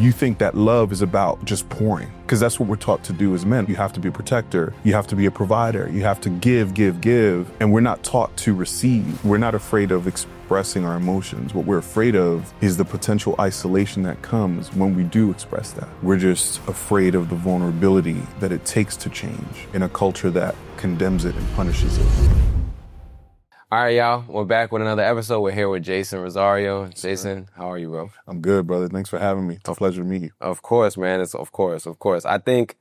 you think that love is about just pouring, because that's what we're taught to do as men. You have to be a protector, you have to be a provider, you have to give, and we're not taught to receive. We're not afraid of expressing our emotions. What we're afraid of is the potential isolation that comes when we do express that. We're just afraid of the vulnerability that it takes to change in a culture that condemns it and punishes it. All right, y'all. We're back with another episode. We're here with Jason Rosario. Jason, how are you, bro? I'm good, brother. Thanks for having me. It's a pleasure to meet you. Of course, man. Of course. I think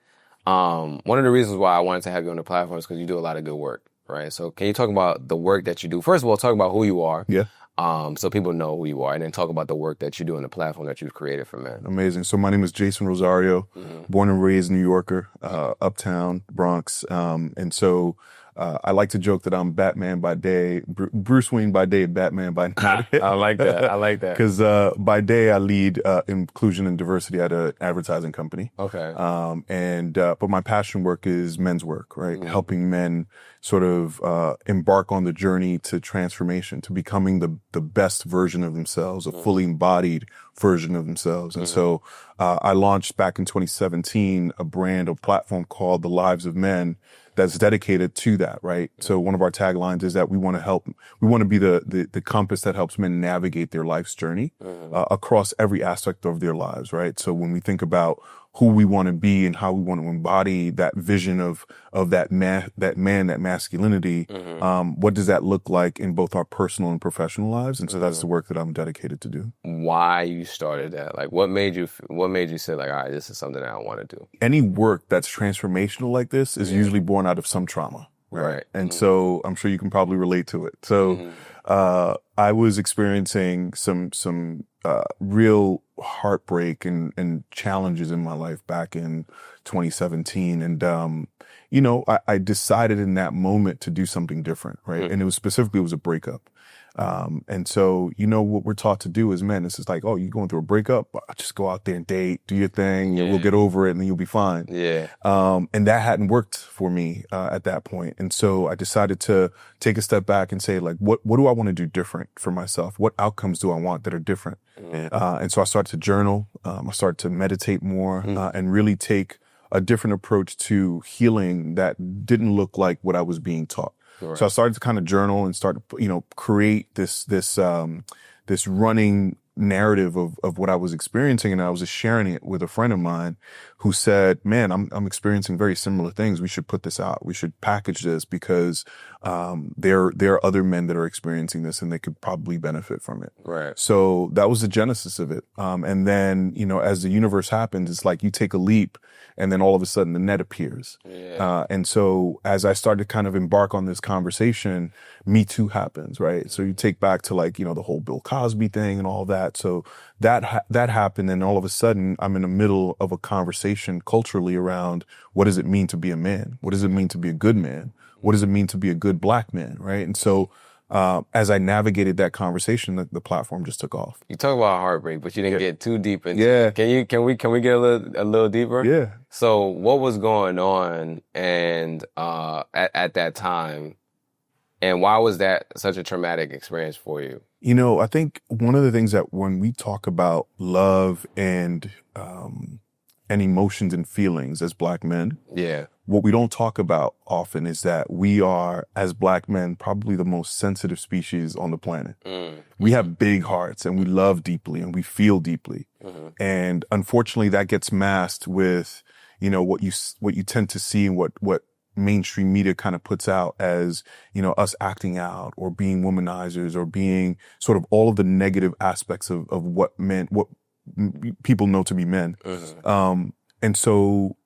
one of the reasons why I wanted to have you on the platform is because you do a lot of good work, right? So can you talk about the work that you do? First of all, talk about who you are. Yeah. So people know who you are, and then talk about the work that you do on the platform that you've created for men. Amazing. So my name is Jason Rosario, born and raised New Yorker, uptown, Bronx. And so I like to joke that I'm Batman by day, Bruce Wayne by day, Batman by night. I like that. Because by day I lead inclusion and diversity at an advertising company. Okay. But my passion work is men's work, right? Helping men sort of embark on the journey to transformation, to becoming the best version of themselves, a fully embodied version of themselves. And so I launched back in 2017 a platform called The Lives of Men that's dedicated to that, right? So one of our taglines is that we want to be the compass that helps men navigate their life's journey across every aspect of their lives, right? So when we think about who we want to be and how we want to embody that vision of that masculinity, what does that look like in both our personal and professional lives? And so that's the work that I'm dedicated to do. Why you started that? Like, what made you say, like, all right, this is something that I want to do? Any work that's transformational like this is usually born out of some trauma. Right. And so I'm sure you can probably relate to it. So, I was experiencing some real heartbreak and challenges in my life back in 2017. And, I decided in that moment to do something different. Right. And it was a breakup. And so, what we're taught to do as men, it's just like, oh, you're going through a breakup, just go out there and date, do your thing, and we'll get over it and then you'll be fine. Yeah. And that hadn't worked for me, at that point. And so I decided to take a step back and say, like, what do I want to do different for myself? What outcomes do I want that are different? And so I started to journal. I started to meditate more, and really take a different approach to healing that didn't look like what I was being taught. Right. So I started to kind of journal and start to, create this running narrative of what I was experiencing. And I was just sharing it with a friend of mine who said, man, I'm experiencing very similar things. We should put this out. We should package this because, there are other men that are experiencing this and they could probably benefit from it. Right. So that was the genesis of it. And then, as the universe happens, it's like you take a leap and then all of a sudden the net appears. Yeah. And so as I started to kind of embark on this conversation, Me Too happens, right? So you take back to the whole Bill Cosby thing and all that. So that happened. And all of a sudden I'm in the middle of a conversation culturally around what does it mean to be a man? What does it mean to be a good man? What does it mean to be a good black man? Right. And so, as I navigated that conversation, the platform just took off. You talk about heartbreak, but you didn't get too deep into it. Can we get a little deeper? Yeah. So what was going on and at that time, and why was that such a traumatic experience for you? I think one of the things that when we talk about love and emotions and feelings as black men, what we don't talk about often is that we are, as black men, probably the most sensitive species on the planet. We have big hearts and we love deeply and we feel deeply. And unfortunately that gets masked with, what you tend to see and what mainstream media kind of puts out as, us acting out or being womanizers or being sort of all of the negative aspects of what people know to be men. And so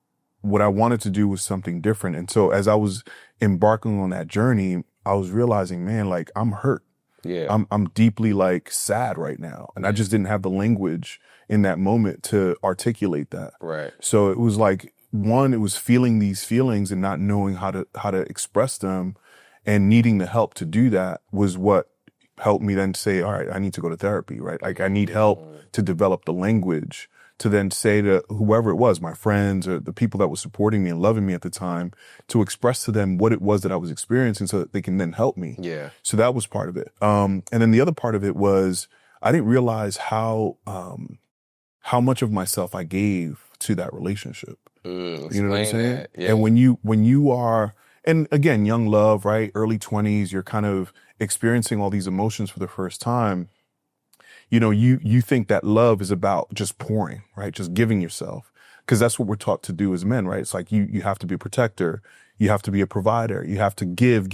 what I wanted to do was something different. And so as I was embarking on that journey, I was realizing, man, like I'm hurt. Yeah. I'm deeply sad right now. And I just didn't have the language in that moment to articulate that. Right. So it was it was feeling these feelings and not knowing how to express them, and needing the help to do that was what helped me then say, all right, I need to go to therapy, right? Like I need help to develop the language to then say to whoever it was, my friends or the people that were supporting me and loving me at the time, to express to them what it was that I was experiencing so that they can then help me. Yeah. So that was part of it. And then the other part of it was I didn't realize how how much of myself I gave to that relationship. You know what I'm saying? Yeah. And when you are, and again, young love, right? Early 20s, you're kind of experiencing all these emotions for the first time. You know, you think that love is about just pouring, right? Just giving yourself. Because that's what we're taught to do as men, right? It's like you have to be a protector. You have to be a provider. You have to give.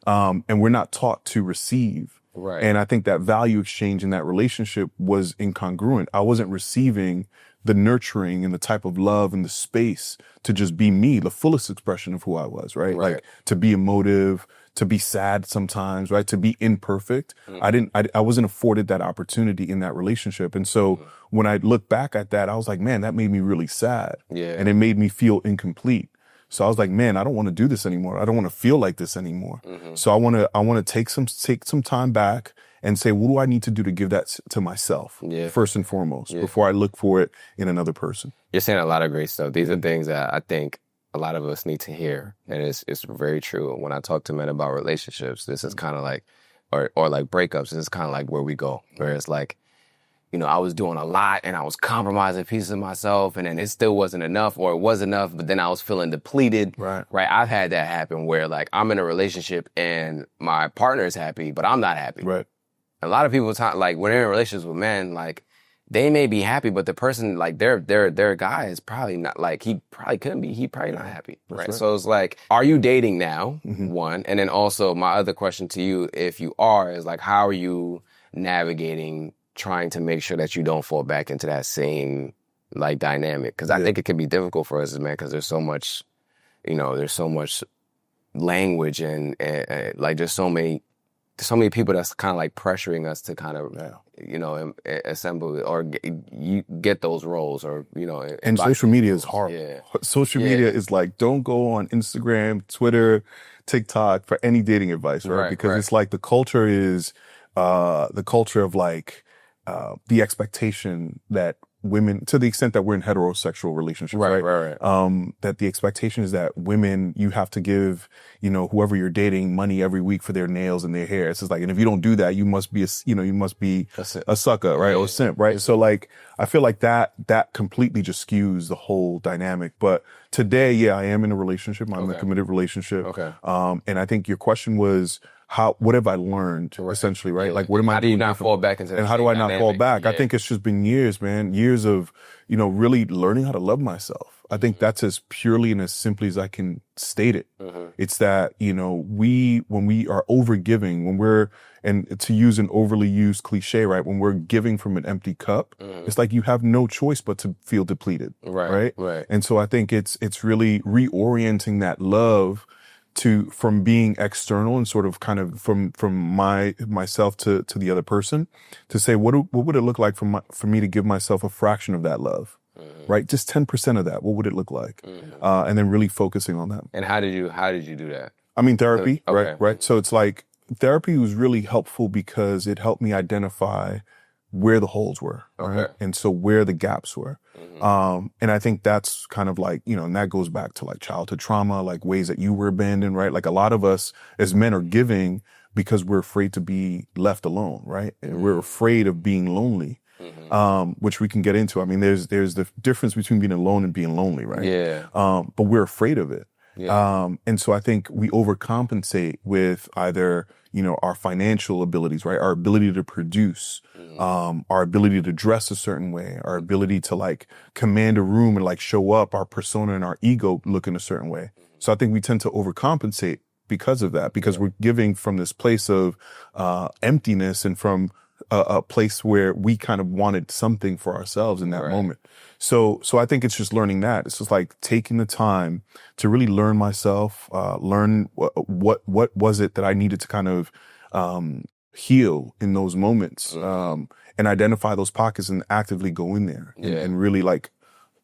And we're not taught to receive. Right. And I think that value exchange in that relationship was incongruent. I wasn't receiving the nurturing and the type of love and the space to just be me, the fullest expression of who I was, right? Like to be emotive, to be sad sometimes, right? To be imperfect. I wasn't afforded that opportunity in that relationship. And so when I look back at that, I was like, man, that made me really sad. Yeah. And it made me feel incomplete. So I was like, man, I don't want to do this anymore. I don't want to feel like this anymore. So I want to take some time back and say, what do I need to do to give that to myself first and foremost before I look for it in another person? You're saying a lot of great stuff. These are things that I think a lot of us need to hear. And it's very true. When I talk to men about relationships, this is kind of like, or like breakups, this is kind of like where we go, where it's like, you know, I was doing a lot and I was compromising pieces of myself and then it still wasn't enough or it was enough, but then I was feeling depleted. Right. I've had that happen where like I'm in a relationship and my partner is happy, but I'm not happy. Right. A lot of people talk, like when they're in relationships with men, like they may be happy, but the person, like their guy is probably not, like he probably couldn't be, he probably not happy. Right. So it's like, are you dating now? One. And then also my other question to you, if you are, is like, how are you navigating trying to make sure that you don't fall back into that same like dynamic? Because I think it can be difficult for us as men because there's so much, you know, there's so much language and like there's so many people that's kind of like pressuring us to kind of, you know, assemble or get those roles or, you know. And social media is hard. Yeah. Social media is like, don't go on Instagram, Twitter, TikTok for any dating advice, right? Because it's like the culture is the culture of like, the expectation that women, to the extent that we're in heterosexual relationships, right? That the expectation is that women, you have to give, you know, whoever you're dating money every week for their nails and their hair. It's just like, and if you don't do that, you must be a sucker, right? Or a simp, right? So like, I feel like that completely just skews the whole dynamic. But today, I am in a relationship. I'm in a committed relationship. And I think your question was, what have I learned, essentially, right? Like, what am I How do you not fall back into that? And how do I not fall back? I think it's just been years, man. Years of, you know, really learning how to love myself. I think that's as purely and as simply as I can state it. It's that, you know, when we are overgiving, and to use an overly used cliche, right? When we're giving from an empty cup, it's like you have no choice but to feel depleted, right? And so I think it's really reorienting that love from being external and sort of kind of from myself to the other person, to say what would it look like for me to give myself a fraction of that love, right? Just 10% of that. What would it look like? And then really focusing on that. And how did you do that? I mean, therapy, right? So it's like therapy was really helpful because it helped me identify where the holes were, right? And so where the gaps were. And I think that's kind of like, you know, and that goes back to like childhood trauma, like ways that you were abandoned, right? Like a lot of us as men are giving because we're afraid to be left alone, right? And we're afraid of being lonely, which we can get into. I mean, there's the difference between being alone and being lonely, right? But we're afraid of it. And so I think we overcompensate with either, you know, our financial abilities, right? Our ability to produce, our ability to dress a certain way, our ability to like command a room and like show up, our persona and our ego look in a certain way. So I think we tend to overcompensate because of that, because we're giving from this place of emptiness and from a place where we kind of wanted something for ourselves in that moment. So I think it's just learning that. It's just like taking the time to really learn myself, learn what was it that I needed to kind of heal in those moments, and identify those pockets and actively go in there and really like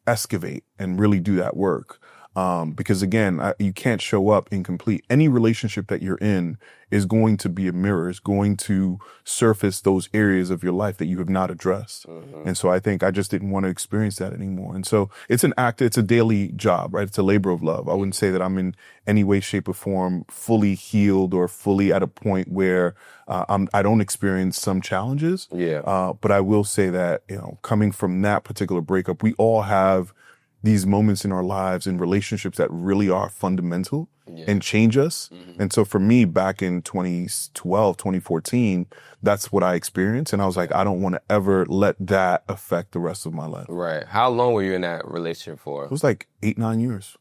excavate and really do that work. Because again, you can't show up incomplete. Any relationship that you're in is going to be a mirror, is going to surface those areas of your life that you have not addressed. And so I think I just didn't want to experience that anymore. And so it's a daily job, right? It's a labor of love. I wouldn't say that I'm in any way, shape or form fully healed or fully at a point where I don't experience some challenges. But I will say that, coming from that particular breakup, we all have these moments in our lives and relationships that really are fundamental and change us. And so for me, back in 2012, 2014, that's what I experienced. And I was like, I don't want to ever let that affect the rest of my life. Right. How long were you in that relationship for? It was like 8-9 years.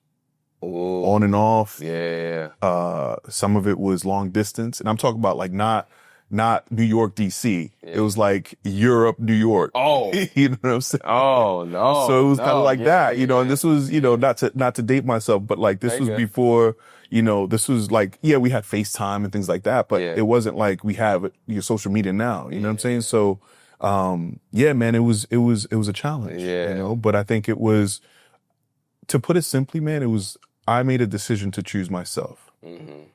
Ooh. On and off. Yeah. Some of it was long distance. And I'm talking about like not New York, DC. It was like Europe, New York. Oh. You know what I'm saying? Oh, no. So it was kind of like that, and this was, not to date myself, but like this was before, this was like, we had FaceTime and things like that, but it wasn't like we have your social media now, you know what I'm saying? So, man, it was a challenge, but I think it was, to put it simply, man, I made a decision to choose myself.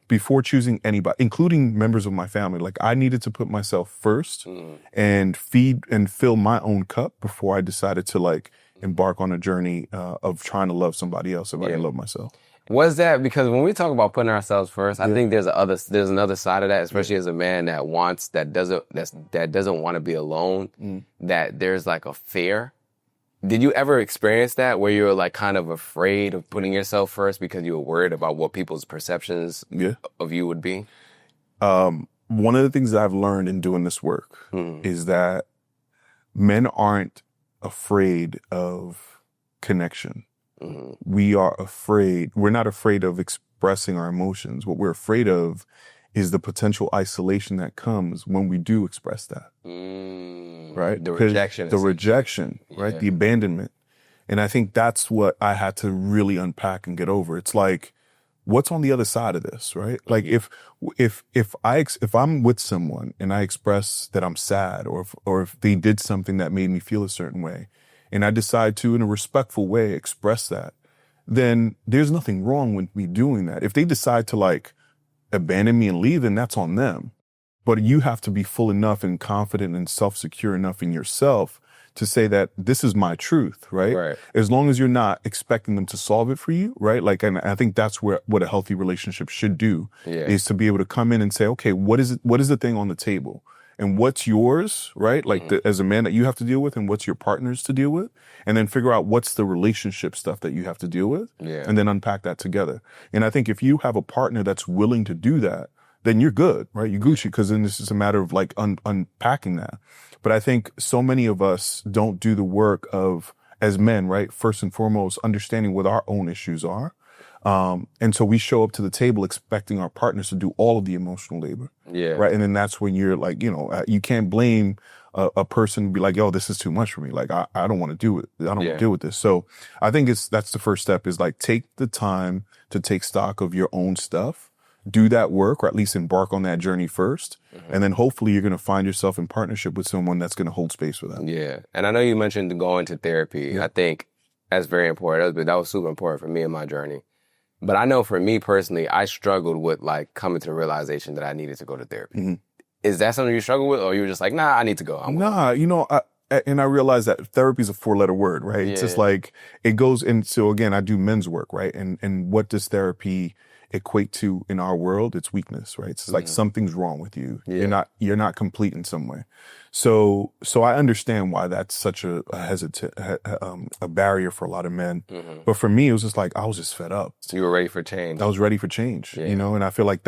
Before choosing anybody, including members of my family. Like I needed to put myself first and feed and fill my own cup before I decided to like embark on a journey of trying to love somebody else if I can love myself. Was that because when we talk about putting ourselves first, I think there's another side of that, especially as a man that doesn't want to be alone, that there's like a fear. Did you ever experience that where you were like kind of afraid of putting yourself first because you were worried about what people's perceptions of you would be? One of the things that I've learned in doing this work is that men aren't afraid of connection. We're not afraid of expressing our emotions. What we're afraid of is the potential isolation that comes when we do express that. Right? The rejection. The rejection, right? The abandonment. And I think that's what I had to really unpack and get over. It's like, what's on the other side of this, right? Like if I'm with someone and I express that I'm sad or if they did something that made me feel a certain way and I decide to, in a respectful way, express that, then there's nothing wrong with me doing that. If they decide to like abandon me and leave, then that's on them. But you have to be full enough and confident and self-secure enough in yourself to say that this is my truth, right? As long as you're not expecting them to solve it for you, right? Like, and I think that's what a healthy relationship should do, is to be able to come in and say, okay, what is the thing on the table? And what's yours, right? Like as a man that you have to deal with, and what's your partner's to deal with, and then figure out what's the relationship stuff that you have to deal with, and then unpack that together. And I think if you have a partner that's willing to do that, then you're good, right? You Gucci, because then this is a matter of like unpacking that. But I think so many of us don't do the work of, as men, right? First and foremost, understanding what our own issues are. And so we show up to the table expecting our partners to do all of the emotional labor. Right. And then that's when you're like, you can't blame a person and be like, yo, this is too much for me. Like, I don't want to do it. I don't want to deal with this. So I think that's the first step, is like, take the time to take stock of your own stuff. Do that work, or at least embark on that journey first. And then hopefully you're going to find yourself in partnership with someone that's going to hold space for that. Yeah. And I know you mentioned going to therapy. I think that's very important. That was super important for me in my journey. But I know for me personally, I struggled with like coming to the realization that I needed to go to therapy. Is that something you struggle with, or you were just like, nah, I need to go? I realize that therapy is a 4-letter word, right? It's just like, it goes, and so again, I do men's work, right? And what does therapy equate to in our world? It's weakness, right? It's like something's wrong with you. You're not complete in some way. So I understand why that's such a barrier for a lot of men. But for me, it was just like, I was just fed up. So you were ready for change. I was ready for change, and I feel like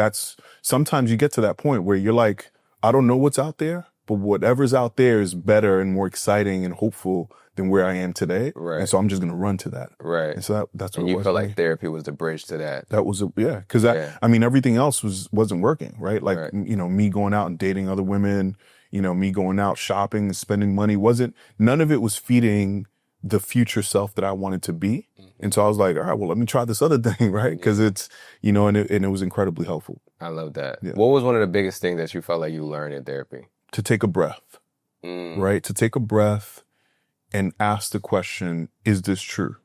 sometimes you get to that point where you're like, I don't know what's out there, but whatever's out there is better and more exciting and hopeful than where I am today. And so I'm just going to run to that. And so that's what it was. And you felt like therapy was the bridge to that. That was because I mean, everything else wasn't working, right? Like, me going out and dating other women, me going out shopping and spending money none of it was feeding the future self that I wanted to be. And so I was like, all right, well, let me try this other thing, right? Because it's, and it was incredibly helpful. I love that. What was one of the biggest things that you felt like you learned in therapy? To take a breath, right? To take a breath and ask the question, is this true?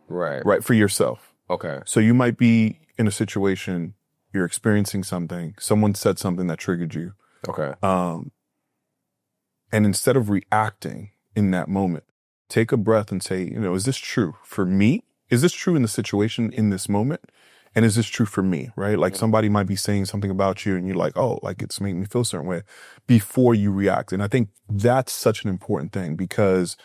Right. Right, for yourself. Okay. So you might be in a situation, you're experiencing something, someone said something that triggered you. Okay. And instead of reacting in that moment, take a breath and say, is this true for me? Is this true in the situation in this moment? And is this true for me, right? Like somebody might be saying something about you and you're like, oh, like it's making me feel a certain way before you react. And I think that's such an important thing because,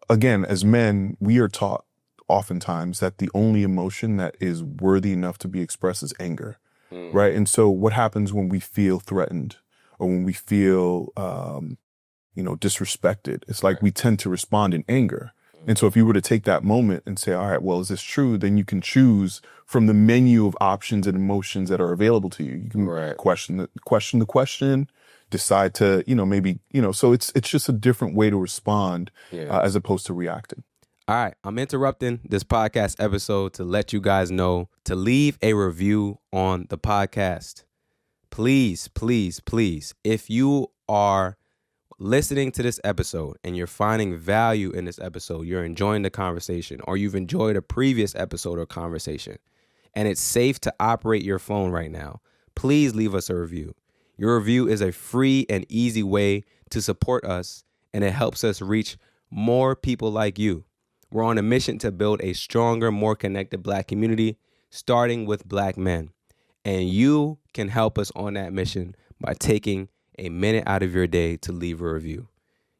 again, as men, we are taught oftentimes that the only emotion that is worthy enough to be expressed is anger, right? And so what happens when we feel threatened or when we feel, disrespected? It's like we tend to respond in anger. And so if you were to take that moment and say, all right, well, is this true? Then you can choose from the menu of options and emotions that are available to you. You can question the question, decide to, maybe, so it's just a different way to respond as opposed to reacting. All right, I'm interrupting this podcast episode to let you guys know to leave a review on the podcast. Please, please, please, if you are listening to this episode and you're finding value in this episode, you're enjoying the conversation, or you've enjoyed a previous episode or conversation, and it's safe to operate your phone right now, please leave us a review. Your review is a free and easy way to support us, and it helps us reach more people like you. We're on a mission to build a stronger, more connected Black community, starting with Black men. And you can help us on that mission by taking a minute out of your day to leave a review.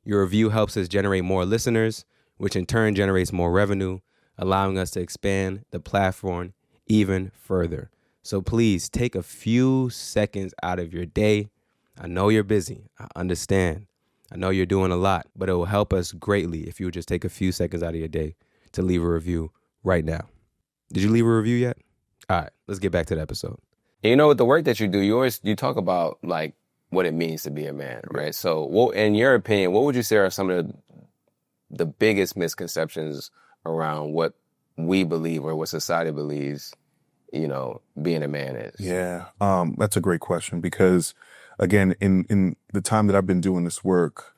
Your review helps us generate more listeners, which in turn generates more revenue, allowing us to expand the platform even further. So please take a few seconds out of your day. I know you're busy. I understand. I know you're doing a lot, but it will help us greatly if you would just take a few seconds out of your day to leave a review right now. Did you leave a review yet? All right, let's get back to the episode. With the work that you do, you talk about like what it means to be a man, right? So, in your opinion, what would you say are some of the biggest misconceptions around what we believe or what society believes, being a man is? Yeah, that's a great question because, again, in the time that I've been doing this work,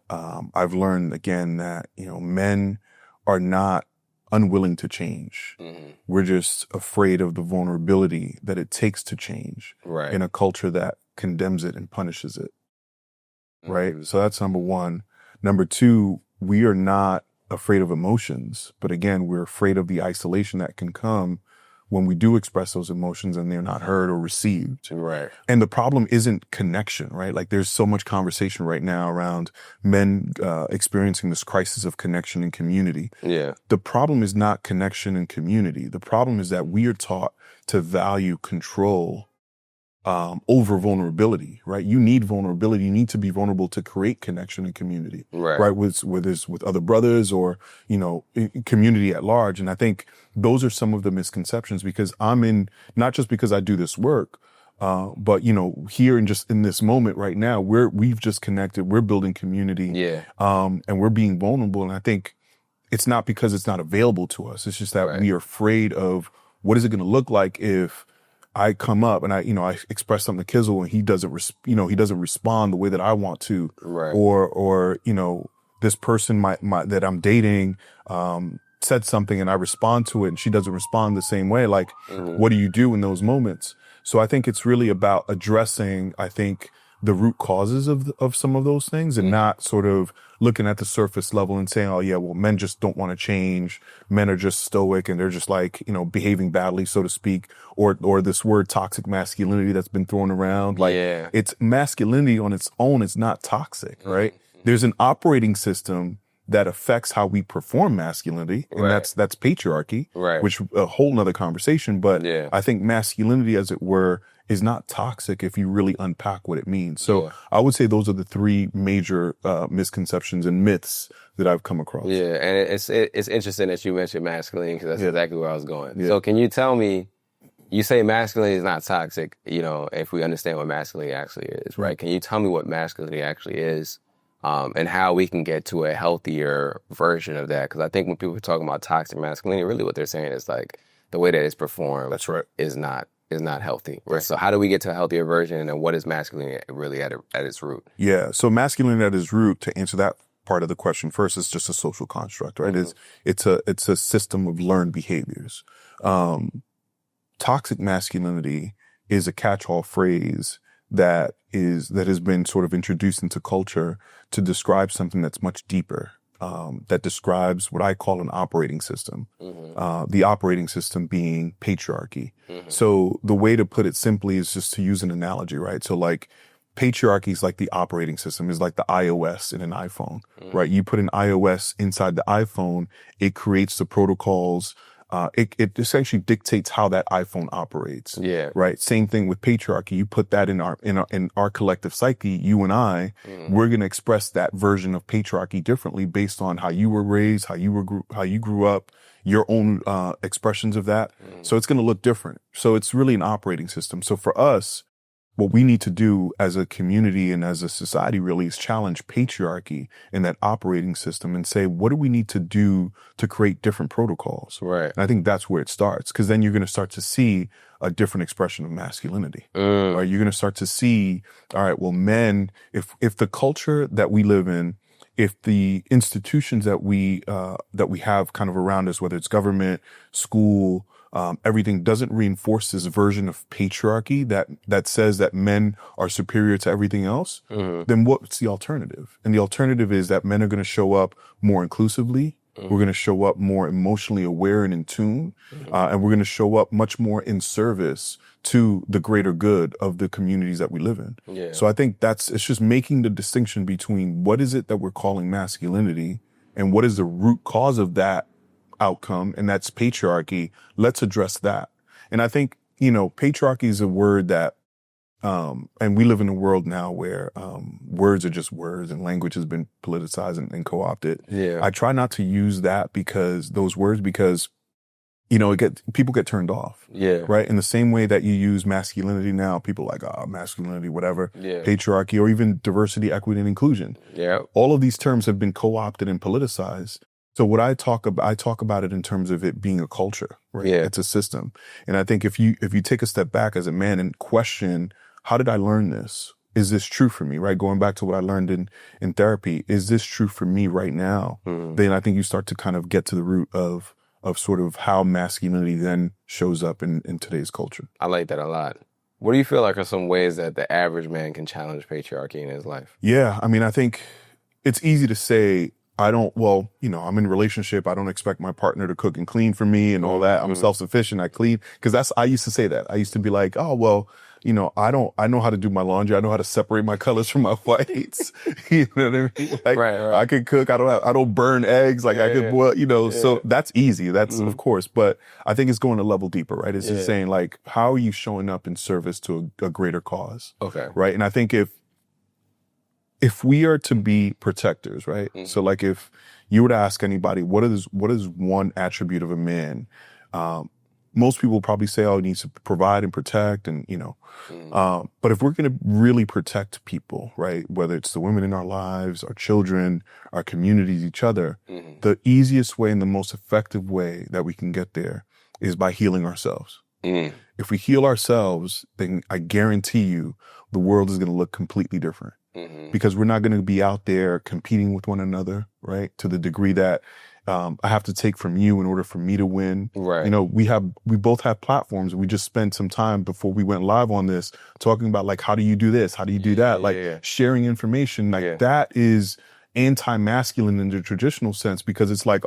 I've learned again that men are not unwilling to change. Mm-hmm. We're just afraid of the vulnerability that it takes to change in a culture that condemns it and punishes it. Right? Mm-hmm. So that's number one. Number two, we are not afraid of emotions, but again, we're afraid of the isolation that can come when we do express those emotions and they're not heard or received. Right. And the problem isn't connection, right? Like there's so much conversation right now around men experiencing this crisis of connection and community. Yeah. The problem is not connection and community. The problem is that we are taught to value control over vulnerability, right? You need vulnerability. You need to be vulnerable to create connection and community, right? Whether it's with other brothers or, community at large. And I think those are some of the misconceptions because I'm in, not just because I do this work, but, here and just in this moment right now, we've just connected, we're building community, and we're being vulnerable. And I think it's not because it's not available to us. It's just that we are afraid of what is it going to look like if I come up and I express something to Kizzle and he doesn't respond the way that I want to, or this person that I'm dating said something and I respond to it and she doesn't respond the same way. Like, what do you do in those moments? So I think it's really about addressing, the root causes of some of those things and not sort of looking at the surface level and saying, oh yeah, well, men just don't want to change. Men are just stoic and they're just like, behaving badly, so to speak, or this word toxic masculinity that's been thrown around. Like it's masculinity on its own. It's not toxic, right? There's an operating system that affects how we perform masculinity. And that's patriarchy, which a whole nother conversation. But I think masculinity, as it were, is not toxic if you really unpack what it means. So I would say those are the three major misconceptions and myths that I've come across. Yeah, and it's interesting that you mentioned masculine because that's exactly where I was going. So can you tell me, you say masculinity is not toxic, if we understand what masculinity actually is, right? Can you tell me what masculinity actually is and how we can get to a healthier version of that? Because I think when people are talking about toxic masculinity, really what they're saying is like the way that it's performed is not healthy. Right? So how do we get to a healthier version and what is masculinity really at its root? Yeah. So masculinity at its root, to answer that part of the question first, it's just a social construct, right? It's a system of learned behaviors. Toxic masculinity is a catch-all phrase that has been sort of introduced into culture to describe something that's much deeper, that describes what I call an operating system. The operating system being patriarchy. So the way to put it simply is just to use an analogy, right? So like patriarchy is like the operating system, is like the iOS in an iPhone, right? You put an iOS inside the iPhone, it creates the protocols. It essentially dictates how that iPhone operates. Yeah. Right. Same thing with patriarchy. You put that in our collective psyche, you and I, we're going to express that version of patriarchy differently based on how you were raised, how you grew up, your own expressions of that. So it's going to look different. So it's really an operating system. So for us, what we need to do as a community and as a society really is challenge patriarchy in that operating system and say, what do we need to do to create different protocols? Right. And I think that's where it starts, because then you're going to start to see a different expression of masculinity. Right? You're going to start to see, all right, well, men, if the culture that we live in, if the institutions that we have kind of around us, whether it's government, school, everything doesn't reinforce this version of patriarchy that says that men are superior to everything else, then what's the alternative? And the alternative is that men are going to show up more inclusively. We're going to show up more emotionally aware and in tune. And we're going to show up much more in service to the greater good of the communities that we live in. Yeah. So I think it's just making the distinction between what is it that we're calling masculinity and what is the root cause of that outcome, and that's patriarchy. Let's address that. And I think, patriarchy is a word that, and we live in a world now where words are just words and language has been politicized and co-opted. Yeah. I try not to use those words because people get turned off. Yeah. Right. In the same way that you use masculinity now, people are like, masculinity, whatever, patriarchy, or even diversity, equity, and inclusion. Yeah. All of these terms have been co-opted and politicized. So what I talk about it in terms of it being a culture, right? Yeah. It's a system. And I think if you take a step back as a man and question, how did I learn this? Is this true for me, right? Going back to what I learned in therapy, is this true for me right now? Then I think you start to kind of get to the root of sort of how masculinity then shows up in today's culture. I like that a lot. What do you feel like are some ways that the average man can challenge patriarchy in his life? Yeah, I mean, I think it's easy to say, I'm in a relationship. I don't expect my partner to cook and clean for me and all that. I'm self-sufficient. I clean. Because I used to say that. I used to be like, I know how to do my laundry. I know how to separate my colors from my whites. You know what I mean? Like, right. I can cook. I don't burn eggs. Like I could boil, so that's easy. That's of course. But I think it's going a level deeper, right? It's just saying like, how are you showing up in service to a greater cause? Okay. Right. And I think if we are to be protectors, right? So like if you were to ask anybody, what is one attribute of a man? Most people probably say, he needs to provide and protect and, but if we're going to really protect people, right? Whether it's the women in our lives, our children, our communities, each other, the easiest way and the most effective way that we can get there is by healing ourselves. If we heal ourselves, then I guarantee you the world is going to look completely different. Because we're not going to be out there competing with one another, right? To the degree that I have to take from you in order for me to win. Right. We both have platforms. We just spent some time before we went live on this talking about like, how do you do this? How do you do that? Sharing information that is anti-masculine in the traditional sense, because it's like,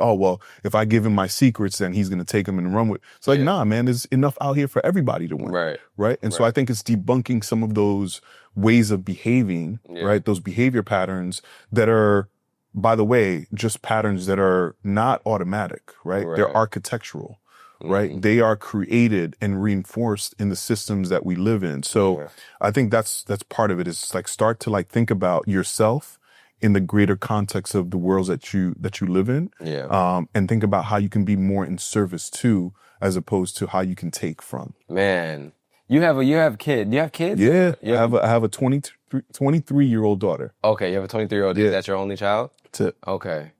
if I give him my secrets, then he's going to take them and run with it. It's like, nah, man, there's enough out here for everybody to win. Right. And so I think it's debunking some of those ways of behaving, right? Those behavior patterns that are, by the way, just patterns that are not automatic, right? They're architectural, right? They are created and reinforced in the systems that we live in. So I think that's part of it, is like start to like think about yourself in the greater context of the worlds that you live in. And think about how you can be more in service to, as opposed to how you can take from. Man. You have kids. Do you have kids? Yeah. I have a 23-year-old daughter. Okay, you have a 23-year-old. Yeah. That's your only child? That's it. Okay.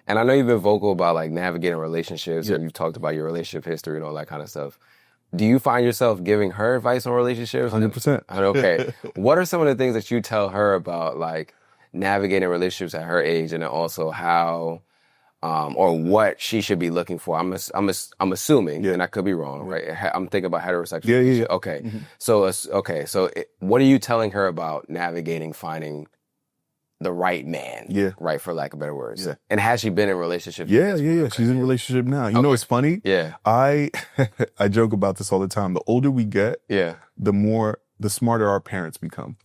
And I know you've been vocal about like navigating relationships, and you've talked about your relationship history and all that kind of stuff. Do you find yourself giving her advice on relationships? 100%. Okay. What are some of the things that you tell her about like navigating relationships at her age, and then also how or what she should be looking for. I'm assuming, and I could be wrong, right? I'm thinking about heterosexual. Yeah. Okay, so what are you telling her about navigating finding the right man, right, for lack of better words? And has she been in relationships? Yeah. She's in a relationship now. You know, it's funny. I joke about this all the time. The older we get, the smarter our parents become.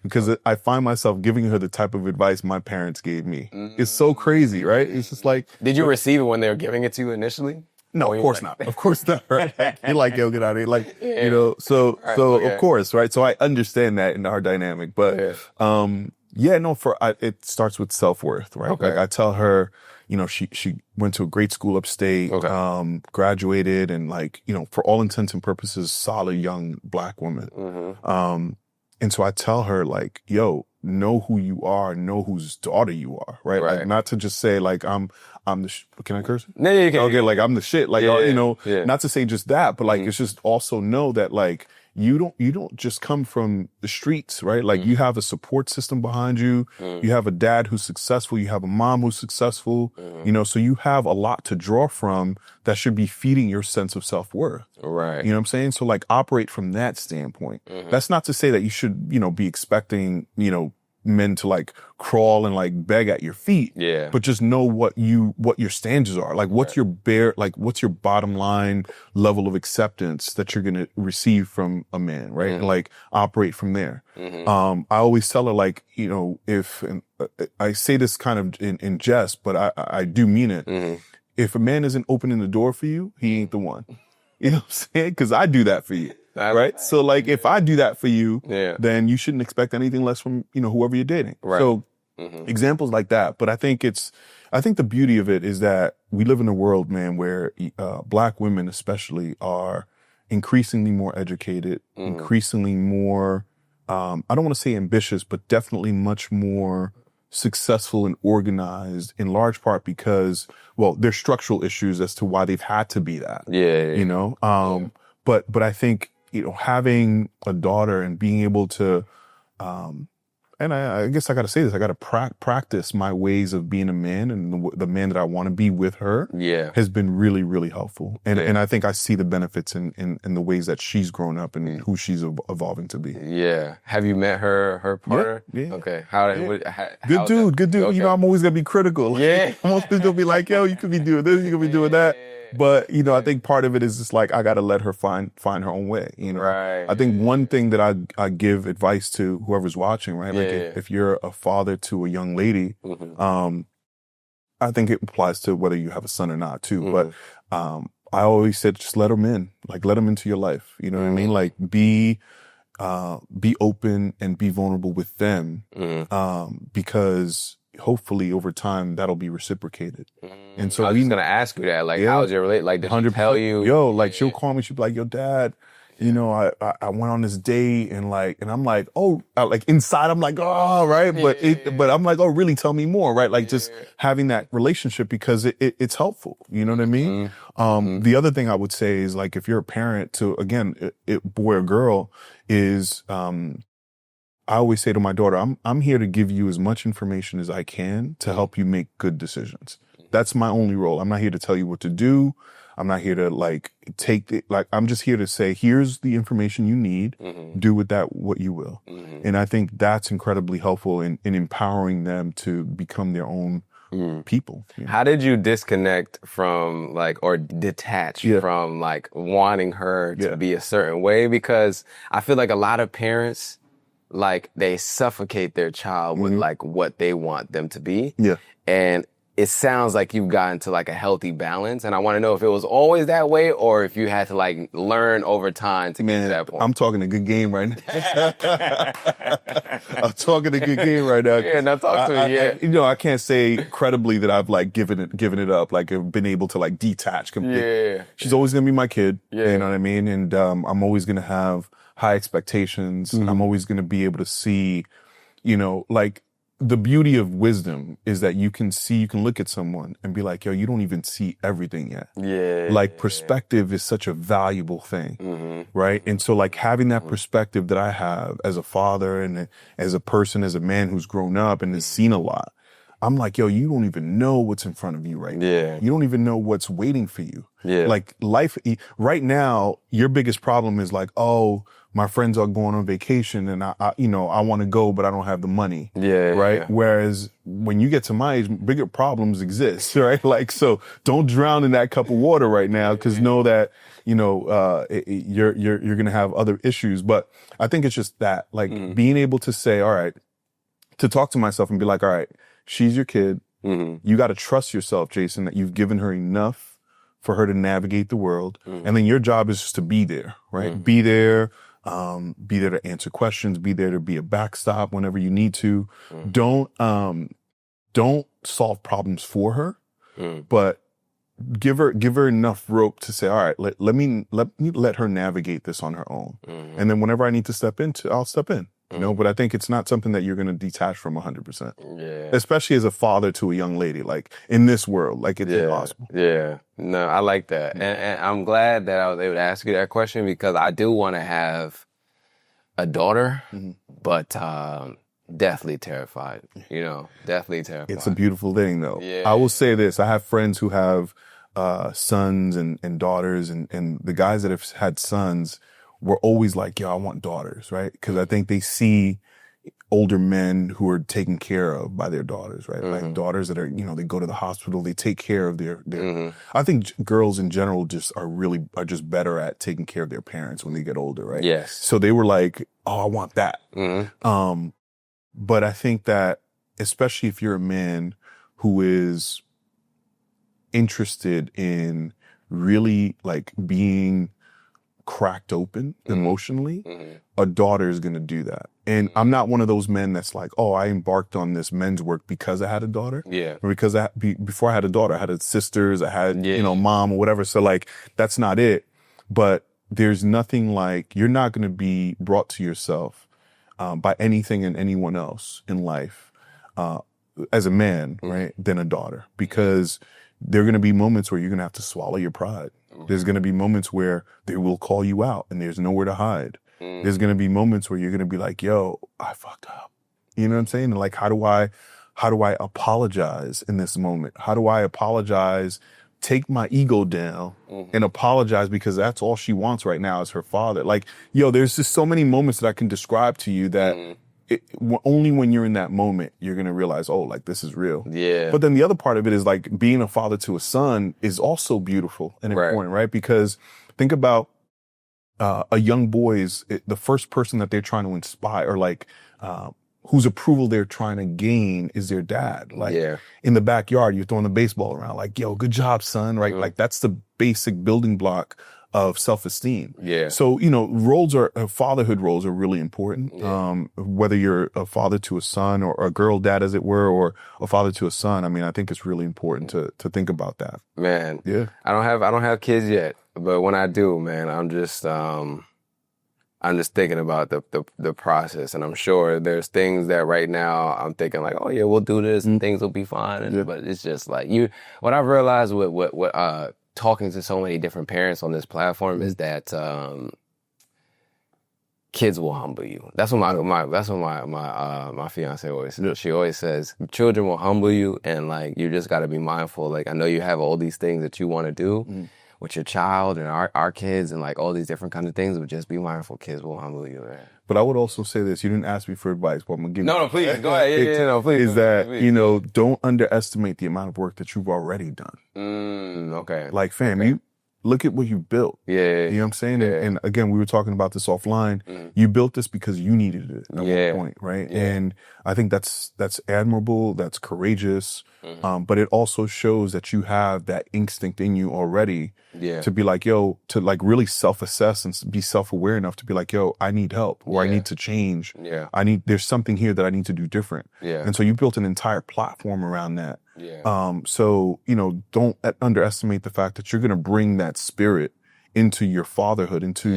Because I find myself giving her the type of advice my parents gave me. It's so crazy, right? It's just like, did you receive it when they were giving it to you initially? No, of course not. Of course not. Right? You're like, yo, get out of here. Like, you know, so of course, right? So I understand that in our dynamic, but it starts with self-worth, right? Like I tell her, you know, she went to a great school upstate, graduated, and like, you know, for all intents and purposes, solid young Black woman. And so I tell her like, yo, know who you are, know whose daughter you are, right? Like not to just say like, I'm the can I curse? No, you can. Okay, like I'm the shit, like, you know, not to say just that, but like, it's just also know that like, you don't just come from the streets, right? Like you have a support system behind you. You have a dad who's successful. You have a mom who's successful, you know, so you have a lot to draw from that should be feeding your sense of self-worth. Right. You know what I'm saying? So like operate from that standpoint. That's not to say that you should, you know, be expecting, you know, men to like crawl and like beg at your feet. But just know what your standards are. Like what's what's your bottom line level of acceptance that you're going to receive from a man, right? And like operate from there. I always tell her like, you know, I say this kind of in jest, but I do mean it. If a man isn't opening the door for you, he ain't the one. You know what I'm saying? Cause I do that for you. Right. So like, if I do that for you, then you shouldn't expect anything less from, you know, whoever you're dating. So examples like that. But I think the beauty of it is that we live in a world, man, where Black women especially are increasingly more educated, increasingly more, I don't want to say ambitious, but definitely much more successful and organized, in large part because, well, there's structural issues as to why they've had to be that. You know? But I think, you know, having a daughter and being able to, and I guess I got to say this, I got to practice my ways of being a man and the man that I want to be with her has been really, really helpful. And I think I see the benefits in the ways that she's grown up and who she's evolving to be. Have you met her partner? Okay. Good dude. Okay. You know, I'm always going to be critical. I'm always going to be like, yo, you could be doing this, you could be doing that. But, you know, I think part of it is just like, I got to let her find her own way, you know? I think one thing that I give advice to whoever's watching, right? Like if you're a father to a young lady, I think it applies to whether you have a son or not too. But, I always said, just let them in, like let them into your life. You know what I mean? Like be open and be vulnerable with them. Because hopefully over time that'll be reciprocated. And so I was just gonna ask you that, like, how's your relate? Like, did she tell you? Yo, like she'll call me. She'll be like, "Yo, Dad, you know, I went on this date and I'm like, oh, like inside I'm like, oh, right, but I'm like, oh, really? Tell me more, right? Like just having that relationship because it's helpful. You know what I mean? The other thing I would say is like if you're a parent to again, boy or girl, is I always say to my daughter, I'm here to give you as much information as I can to help you make good decisions. That's my only role. I'm not here to tell you what to do. I'm not here to like I'm just here to say, here's the information you need. Do with that what you will. And I think that's incredibly helpful in empowering them to become their own people. You know? How did you disconnect from or detach from like wanting her to be a certain way? Because I feel like a lot of parents, like they suffocate their child with like what they want them to be. And it sounds like you've gotten to like a healthy balance. And I want to know if it was always that way or if you had to like learn over time to get to that point. I'm talking a good game right now. I'm talking a good game right now. Now talk to me. You know, I can't say credibly that I've like given it up. Like I've been able to like detach completely. She's always going to be my kid. You know what I mean? And I'm always going to have high expectations. I'm always going to be able to see, you know, like the beauty of wisdom is that you can look at someone and be like, yo, you don't even see everything yet. Like perspective is such a valuable thing. right? And so like having that perspective that I have as a father and as a person, as a man who's grown up and has seen a lot, I'm like, yo, you don't even know what's in front of you right now. You don't even know what's waiting for you. Like life right now, your biggest problem is like, oh, my friends are going on vacation and I want to go, but I don't have the money. Right. Whereas when you get to my age, bigger problems exist. Right. Like, so don't drown in that cup of water right now. Cause know that, you're going to have other issues. But I think it's just that, like being able to say, all right, to talk to myself and be like, all right, she's your kid. You got to trust yourself, Jason, that you've given her enough for her to navigate the world. And then your job is just to be there, right? Be there to answer questions, be there to be a backstop whenever you need to. Don't solve problems for her, but give her enough rope to say, all right, let me let her navigate this on her own. And then whenever I need to step in, I'll step in. But I think it's not something that you're going to detach from 100%. Especially as a father to a young lady, like in this world, like it's impossible. No, I like that. And I'm glad that I was able to ask you that question because I do want to have a daughter, but deathly terrified, definitely terrified. It's a beautiful thing though. I will say this. I have friends who have sons and daughters and the guys that have had sons were always like, yo, I want daughters, right? Because I think they see older men who are taken care of by their daughters, right? Like daughters that are, they go to the hospital, they take care of their I think girls in general are just better at taking care of their parents when they get older, right? Yes. So they were like, oh, I want that. But I think that especially if you're a man who is interested in really like being cracked open emotionally, a daughter is going to do that. And I'm not one of those men that's like, oh, I embarked on this men's work because I had a daughter. Or because before I had a daughter, I had sisters, I had, mom or whatever. So like, that's not it. But there's nothing like, you're not going to be brought to yourself by anything and anyone else in life as a man, right, than a daughter. Because there are going to be moments where you're going to have to swallow your pride. There's going to be moments where they will call you out and there's nowhere to hide. There's going to be moments where you're going to be like, yo, I fucked up. You know what I'm saying? And like, how do I apologize in this moment? How do I apologize, take my ego down and apologize because that's all she wants right now is her father. Like, yo, there's just so many moments that I can describe to you that only when you're in that moment, you're going to realize, oh, like this is real. But then the other part of it is like being a father to a son is also beautiful and important, right? Because think about a young boy's, the first person that they're trying to inspire or like, whose approval they're trying to gain is their dad. Like in the backyard, you're throwing the baseball around like, yo, good job, son. Right. Like that's the basic building block of self-esteem. So, fatherhood roles are really important. Whether you're a father to a son or a girl dad, as it were, or a father to a son. I mean, I think it's really important to think about that. Man. I don't have kids yet, but when I do, man, I'm just thinking about the process, and I'm sure there's things that right now I'm thinking like, oh yeah, we'll do this and things will be fine. But it's just like what I've realized with talking to so many different parents on this platform is that kids will humble you. That's what my fiance always says. She always says children will humble you, and like you just got to be mindful. Like I know you have all these things that you want to do with your child and our kids and like all these different kinds of things, but just be mindful. Kids will humble you, man. But I would also say this. You didn't ask me for advice, but I'm going to give you. No, please. Go ahead. Please. Is that, don't underestimate the amount of work that you've already done. Okay. Like, fam, you look at what you built. You know what I'm saying? Yeah. And again, we were talking about this offline. You built this because you needed it at one point, right? And I think that's admirable. That's courageous. But it also shows that you have that instinct in you already to be like, yo, to like really self-assess and be self-aware enough to be like, yo, I need help or I need to change. There's something here that I need to do different. And so you built an entire platform around that. So, don't underestimate the fact that you're going to bring that spirit into your fatherhood, into,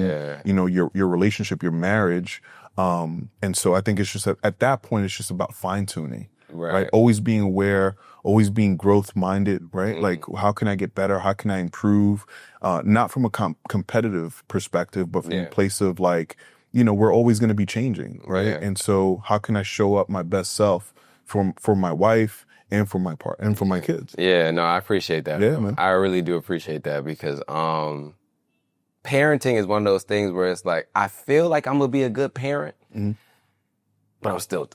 your relationship, your marriage. And so I think it's just at that point, it's just about fine tuning. right? Always being aware, always being growth minded, right? Like, how can I get better? How can I improve? Not from a competitive perspective, but from a place of like, we're always going to be changing, right? Yeah. And so how can I show up my best self for my wife and for my part and for my kids? Yeah, no, I appreciate that. Yeah, man. I really do appreciate that because parenting is one of those things where it's like, I feel like I'm going to be a good parent. But I'm still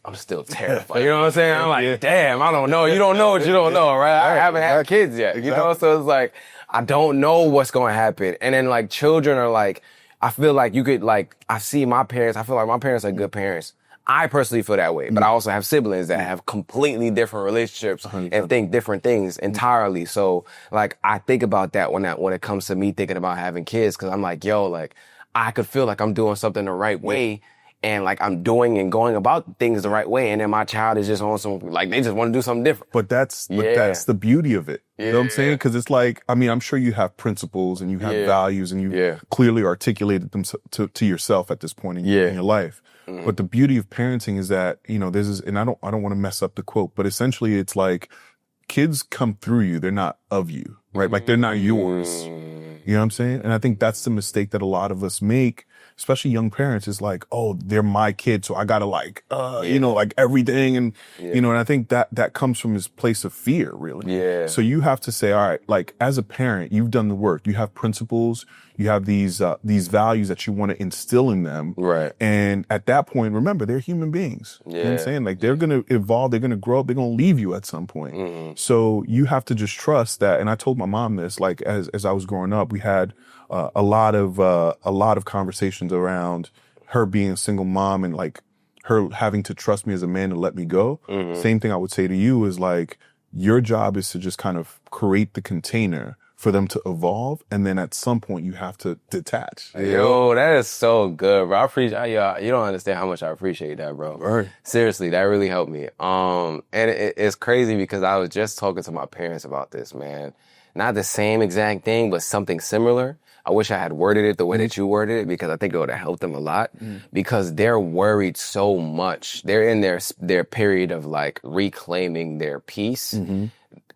terrified. You know what I'm saying? I'm like, damn, I don't know. You don't know what you don't know, right? I haven't had kids yet, you know? So it's like, I don't know what's going to happen. And then like children are like, I feel like you could like, I see my parents, I feel like my parents are good parents. I personally feel that way, but I also have siblings that have completely different relationships 100%. And think different things entirely. So like, I think about that when it comes to me thinking about having kids, cause I'm like, yo, like I could feel like I'm doing something the right way. And like I'm doing and going about things the right way, and then my child is just on some like they just want to do something different. But that's the beauty of it. You know what I'm saying? Because it's like, I mean, I'm sure you have principles and you have values, and you clearly articulated them to yourself at this point in your life. But the beauty of parenting is that and I don't want to mess up the quote, but essentially it's like kids come through you; they're not of you, right? Like they're not yours. You know what I'm saying? And I think that's the mistake that a lot of us make, especially young parents, is like, oh, they're my kid, so I gotta like, like everything. And, and I think that comes from this place of fear, really. Yeah. So you have to say, all right, like as a parent, you've done the work. You have principles. You have these values that you want to instill in them. Right. And at that point, remember, they're human beings. Yeah. You know what I'm saying? Like they're going to evolve. They're going to grow up. They're going to leave you at some point. So you have to just trust that. And I told my mom this, like as I was growing up, we had a lot of conversations around her being a single mom and like her having to trust me as a man to let me go. Same thing I would say to you is like, your job is to just kind of create the container for them to evolve, and then at some point you have to detach. Yo, that is so good, bro. I appreciate. You don't understand how much I appreciate that, bro. Right. Seriously, that really helped me. And it's crazy because I was just talking to my parents about this, man. Not the same exact thing, but something similar. I wish I had worded it the way that you worded it, because I think it would have helped them a lot, because they're worried so much. They're in their period of like reclaiming their peace.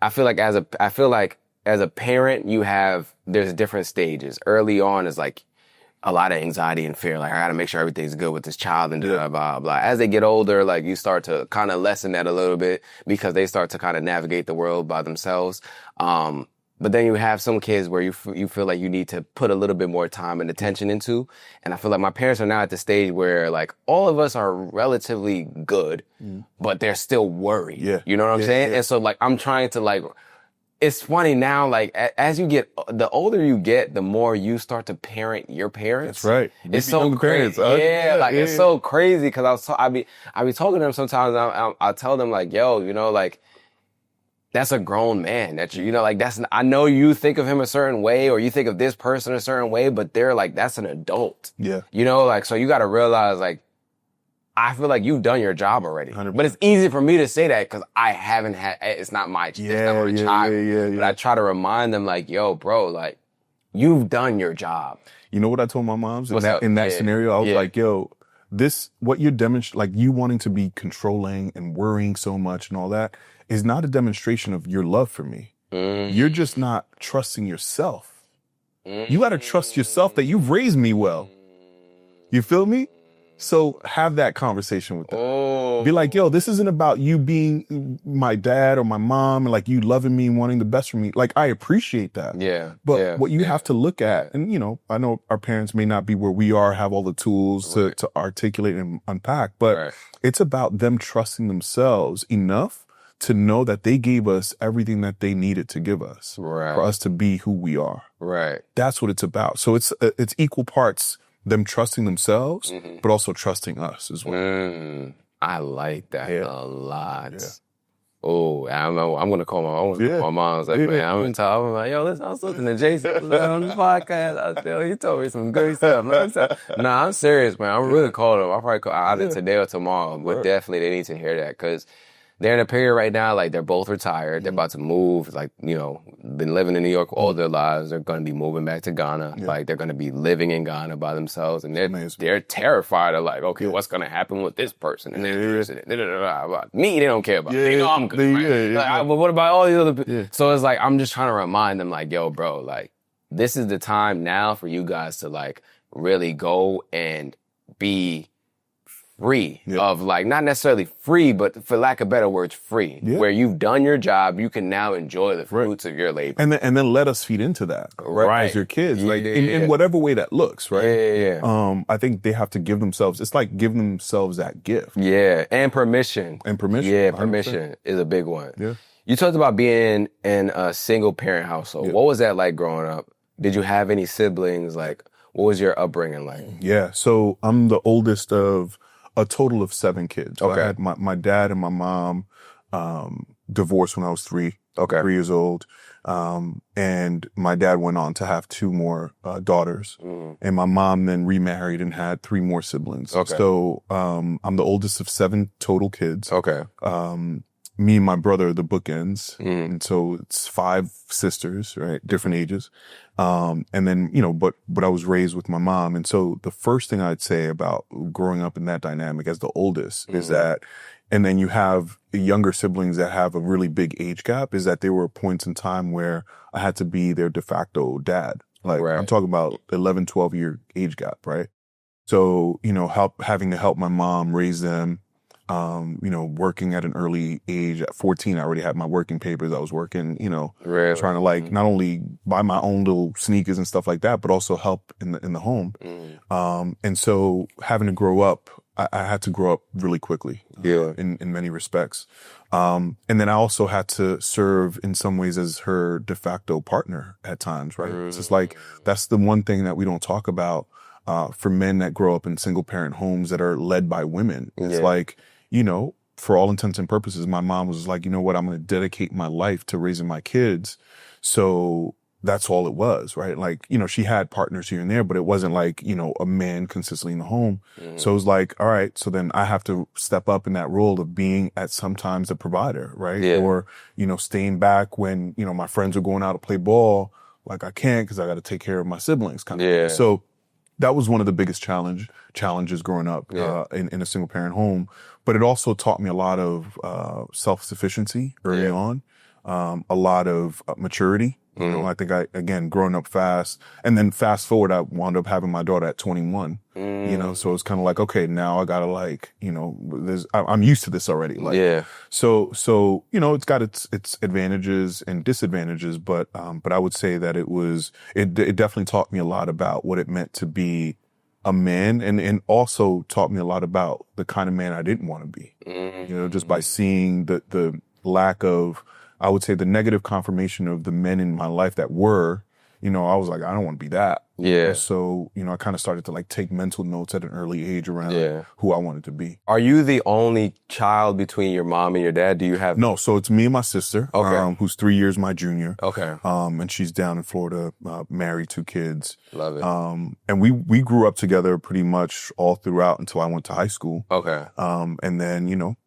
I feel like as a parent, there's different stages. Early on is like a lot of anxiety and fear. Like, I gotta make sure everything's good with this child and blah, blah, blah. As they get older, like you start to kind of lessen that a little bit because they start to kind of navigate the world by themselves. But then you have some kids where you feel like you need to put a little bit more time and attention into. And I feel like my parents are now at the stage where like all of us are relatively good, but they're still worried. Yeah. You know what I'm saying? Yeah. And so like, I'm trying to like, it's funny now, like as you get, the older you get, the more you start to parent your parents. That's right. It's so crazy. It's so crazy because I be talking to them sometimes. I tell them like, yo, like, that's a grown man that like I know you think of him a certain way or you think of this person a certain way, but they're like, that's an adult. Yeah. Like, so you got to realize like, I feel like you've done your job already. 100%. But it's easy for me to say that because I haven't it's not my child. But I try to remind them like, yo, bro, like you've done your job. You know what I told my moms in that scenario? I was like, yo, what you're demonstrating, like you wanting to be controlling and worrying so much and all that is not a demonstration of your love for me. You're just not trusting yourself. You got to trust yourself that you've raised me well. You feel me? So have that conversation with them. Be like, yo, this isn't about you being my dad or my mom and like you loving me and wanting the best for me. Like, I appreciate that. Yeah. But what you have to look at, and I know our parents may not be where we are, have all the tools to articulate and unpack, but it's about them trusting themselves enough to know that they gave us everything that they needed to give us for us to be who we are. Right. That's what it's about. So it's equal parts them trusting themselves, but also trusting us as well. I like that a lot. Yeah. Oh, I'm going to call my mom. I was like, man, I'm like, yo, listen, I was listening to Jason on this podcast. He told me some good stuff. Nah, I'm serious, man. I'm really calling him. I'll probably call either today or tomorrow, but definitely they need to hear that because they're in a period right now, like they're both retired. They're about to move, like, you know, been living in New York all their lives. They're going to be moving back to Ghana. Yeah. Like they're going to be living in Ghana by themselves. And they're terrified of like, okay, what's going to happen with this person? And me, they don't care about. They know I'm good, right? But what about all these other people? Yeah. So it's like, I'm just trying to remind them like, yo, bro, like this is the time now for you guys to like really go and be free of like, not necessarily free, but for lack of better words, free. Where you've done your job, you can now enjoy the fruits of your labor. And then let us feed into that, right? As your kids, like in whatever way that looks, right? I think they have to give themselves, it's like giving themselves that gift. Yeah, and permission. And permission. Yeah, permission is a big one. Yeah. You talked about being in a single parent household. What was that like growing up? Did you have any siblings? Like, what was your upbringing like? Yeah, so I'm the oldest of a total of 7 kids. So I had my dad and my mom divorced when I was 3 years old. And my dad went on to have 2 more daughters. And my mom then remarried and had 3 more siblings. So I'm the oldest of 7 total kids. Me and my brother are the bookends. And so it's 5 sisters, right? Different ages. And then, you know, but I was raised with my mom. And so the first thing I'd say about growing up in that dynamic as the oldest is that, and then you have younger siblings that have a really big age gap, is that there were points in time where I had to be their de facto dad. Like I'm talking about 11, 12 year age gap, right? So, you know, having to help my mom raise them. You know, working at an early age. At 14, I already had my working papers. I was working, you know, trying to like not only buy my own little sneakers and stuff like that, but also help in the home. And so having to grow up, I had to grow up really quickly. In many respects. And then I also had to serve in some ways as her de facto partner at times, right? It's just like, that's the one thing that we don't talk about, for men that grow up in single parent homes that are led by women. It's like, you know, for all intents and purposes, my mom was like, you know what, I'm going to dedicate my life to raising my kids. So that's all it was, right? Like, you know, she had partners here and there, but it wasn't like, you know, a man consistently in the home. So it was like, all right, so then I have to step up in that role of being at sometimes a provider, right? Or, you know, staying back when, you know, my friends are going out to play ball. Like I can't because I got to take care of my siblings kind of thing. So that was one of the biggest challenges growing up in a single parent home. But it also taught me a lot of self-sufficiency early on, a lot of maturity. You know, I think again, growing up fast, and then fast forward, I wound up having my daughter at 21, you know, so it's kind of like, okay, now I gotta like, you know, I'm used to this already. Like, so, you know, it's got its advantages and disadvantages, but I would say that it definitely taught me a lot about what it meant to be a man, and also taught me a lot about the kind of man I didn't want to be, you know, just by seeing the lack of, I would say, the negative confirmation of the men in my life that were, you know, I was like, I don't want to be that. So, you know, I kind of started to like take mental notes at an early age around who I wanted to be. Are you the only child between your mom and your dad? Do you have? No, so it's me and my sister, who's 3 years my junior. And she's down in Florida, married, 2 kids. Love it. And we grew up together pretty much all throughout until I went to high school. And then, you know,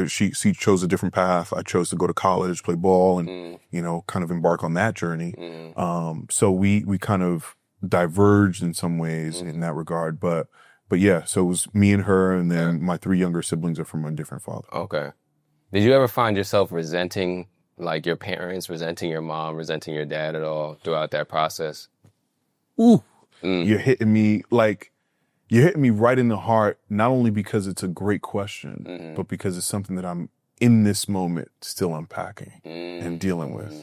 she chose a different path. I chose to go to college, play ball, and, you know, kind of embark on that journey. So we kind of diverged in some ways in that regard. But yeah, so it was me and her, and then my 3 younger siblings are from a different father. Did you ever find yourself resenting, like, your parents, resenting your mom, resenting your dad at all throughout that process? You're hitting me right in the heart, not only because it's a great question, but because it's something that I'm in this moment still unpacking and dealing with.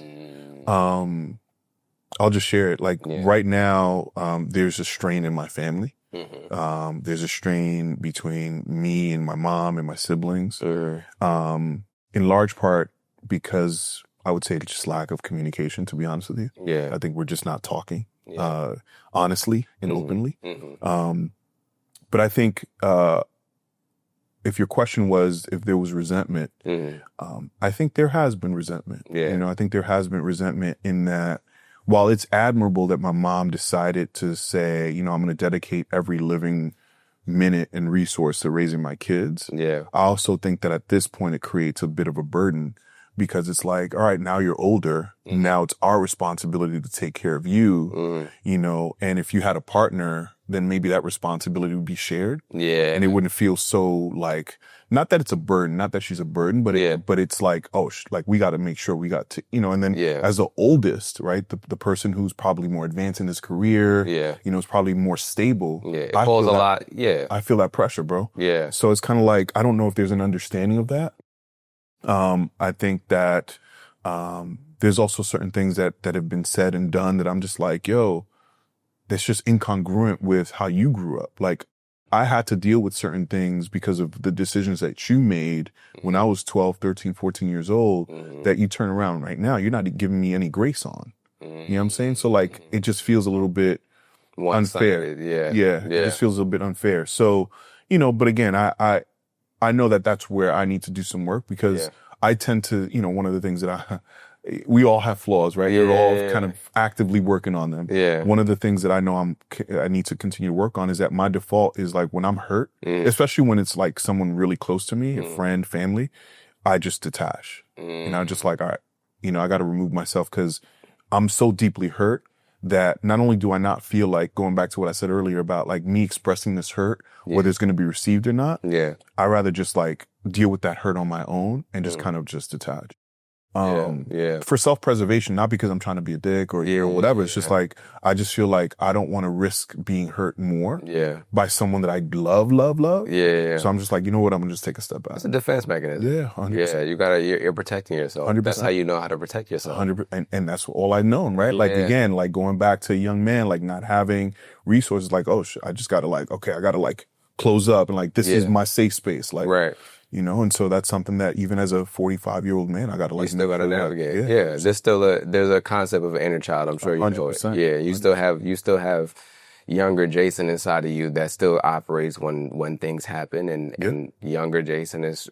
I'll just share it. Like right now, there's a strain in my family. There's a strain between me and my mom and my siblings. In large part because I would say just lack of communication, to be honest with you. I think we're just not talking honestly and openly. But I think if your question was if there was resentment, I think there has been resentment. You know, I think there has been resentment in that while it's admirable that my mom decided to say, you know, I'm going to dedicate every living minute and resource to raising my kids. Yeah. I also think that at this point it creates a bit of a burden because it's like, all right, now you're older. Now it's our responsibility to take care of you, you know, and if you had a partner, then maybe that responsibility would be shared. Yeah. And it wouldn't feel so like, not that it's a burden, not that she's a burden, but but it's like, oh, like we got to make sure we got to, you know, and then as the oldest, right, the person who's probably more advanced in his career, you know, is probably more stable. Yeah, it pulls a lot. Yeah. I feel that pressure, bro. Yeah. So it's kind of like, I don't know if there's an understanding of that. I think that there's also certain things that have been said and done that I'm just like, yo, that's just incongruent with how you grew up. Like, I had to deal with certain things because of the decisions that you made when I was 12, 13, 14 years old that you turn around right now. You're not giving me any grace on. You know what I'm saying? So like, it just feels a little bit unfair. Yeah. It just feels a little bit unfair. So, you know, but again, I know that that's where I need to do some work because I tend to, you know, one of the things that we all have flaws, right? You're all kind of actively working on them. Yeah. One of the things that I know I need to continue to work on is that my default is like when I'm hurt, especially when it's like someone really close to me, a friend, family, I just detach. And I'm just like, all right, you know, I got to remove myself because I'm so deeply hurt that not only do I not feel like, going back to what I said earlier about like me expressing this hurt, whether it's going to be received or not, I rather just like deal with that hurt on my own and just kind of just detach. For self-preservation, not because I'm trying to be a dick or whatever. It's just like, I just feel like I don't want to risk being hurt more by someone that I love. So I'm just like, you know what? I'm going to just take a step back. It's a defense mechanism. Yeah. 100%. Yeah. You're protecting yourself. 100%. That's how you know how to protect yourself. 100%. And that's all I've known, right? Like, again, like going back to a young man, like not having resources, like, oh, I just got to like, okay, I got to like close up and like, this is my safe space. Like, you know, and so that's something that even as a 45-year-old man, I got to like. You still got to navigate. Yeah. There's a concept of an inner child. I'm sure you know it. Yeah. You still have younger Jason inside of you that still operates when things happen, and younger Jason is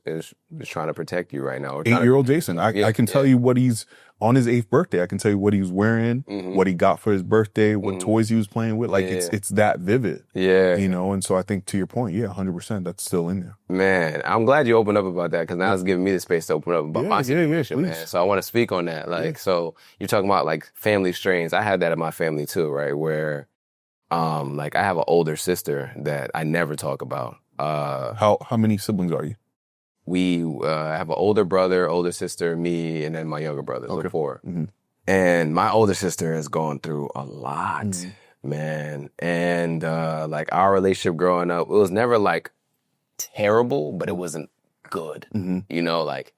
trying to protect you right now. 8-year-old Jason, I can tell you what he's on his 8th birthday. I can tell you what he was wearing, what he got for his birthday, what toys he was playing with. Like it's that vivid. Yeah. You know, and so I think to your point, 100%, that's still in there. Man, I'm glad you opened up about that because now it's giving me the space to open up about my situation, man. So I want to speak on that. Like, so you're talking about like family strains. I had that in my family too, right? Where like I have an older sister that I never talk about. How many siblings are you? We have an older brother, older sister, me, and then my younger brother. So 4. And my older sister has gone through a lot, man. And like our relationship growing up, it was never like terrible, but it wasn't good. You know, like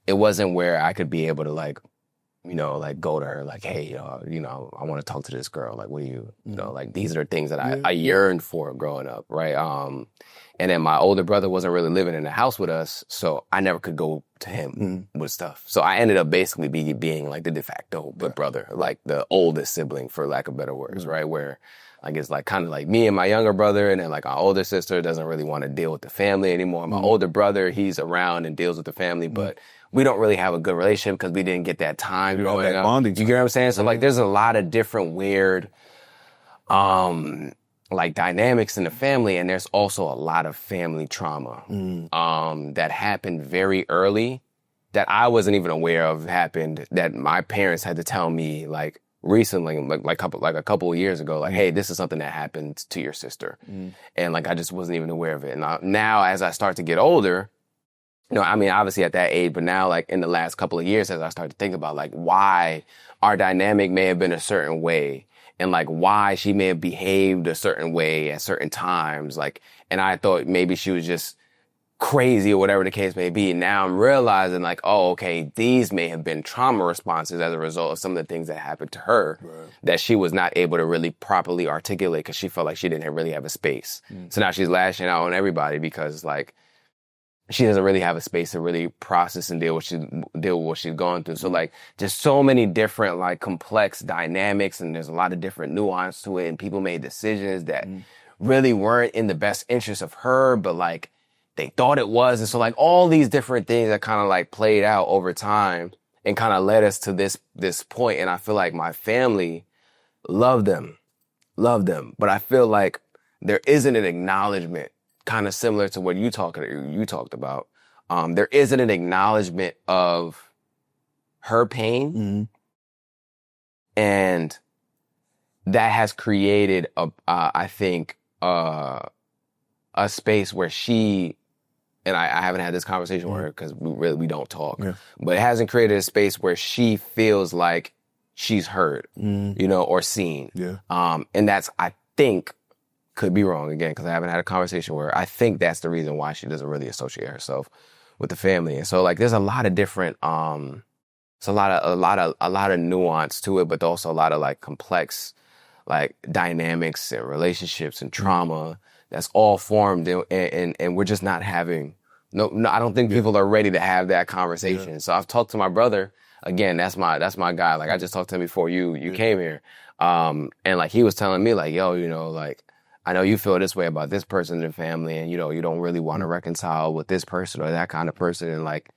it wasn't where I could be able to like, you know, like go to her like, hey, you know, I want to talk to this girl. Like, what do you know, like these are the things that I yearned for growing up, right? And then my older brother wasn't really living in the house with us, so I never could go to him with stuff. So I ended up basically being like the de facto brother, like the oldest sibling, for lack of better words, right? Where like it's like kind of like me and my younger brother, and then like our older sister doesn't really want to deal with the family anymore. My older brother, he's around and deals with the family, but we don't really have a good relationship because we didn't get that time growing up. Bonding. You get what I'm saying? So like there's a lot of different weird like dynamics in the family, and there's also a lot of family trauma that happened very early that I wasn't even aware of happened, that my parents had to tell me like recently, like a couple of years ago, like, hey, this is something that happened to your sister. And like I just wasn't even aware of it. And now as I start to get older, you know, I mean, obviously at that age, but now like in the last couple of years, as I start to think about like why our dynamic may have been a certain way, and like why she may have behaved a certain way at certain times, like, and I thought maybe she was just crazy or whatever the case may be. Now I'm realizing like, oh, okay, these may have been trauma responses as a result of some of the things that happened to her that she was not able to really properly articulate because she felt like she didn't really have a space. So now she's lashing out on everybody because like, she doesn't really have a space to really process and deal with what she's going through. So like, just so many different like complex dynamics, and there's a lot of different nuance to it, and people made decisions that really weren't in the best interest of her, but like they thought it was. And so like all these different things that kind of like played out over time and kind of led us to this point. And I feel like my family loved them, but I feel like there isn't an acknowledgement, kind of similar to what you talked about. There isn't an acknowledgement of her pain, and that has created I think a space where she, and I haven't had this conversation with her because we don't talk, but it hasn't created a space where she feels like she's heard, or seen. And that's, I think, could be wrong again because I haven't had a conversation with her. I think that's the reason why she doesn't really associate herself with the family. And so like there's a lot of different it's a lot of nuance to it, but also a lot of like complex like dynamics and relationships and trauma that's all formed and we're just not having no I don't think people are ready to have that conversation. So I've talked to my brother. Again, that's my guy. Like I just talked to him before you came here. And like he was telling me like, yo, like I know you feel this way about this person in the family and you don't really want to reconcile with this person or that kind of person and like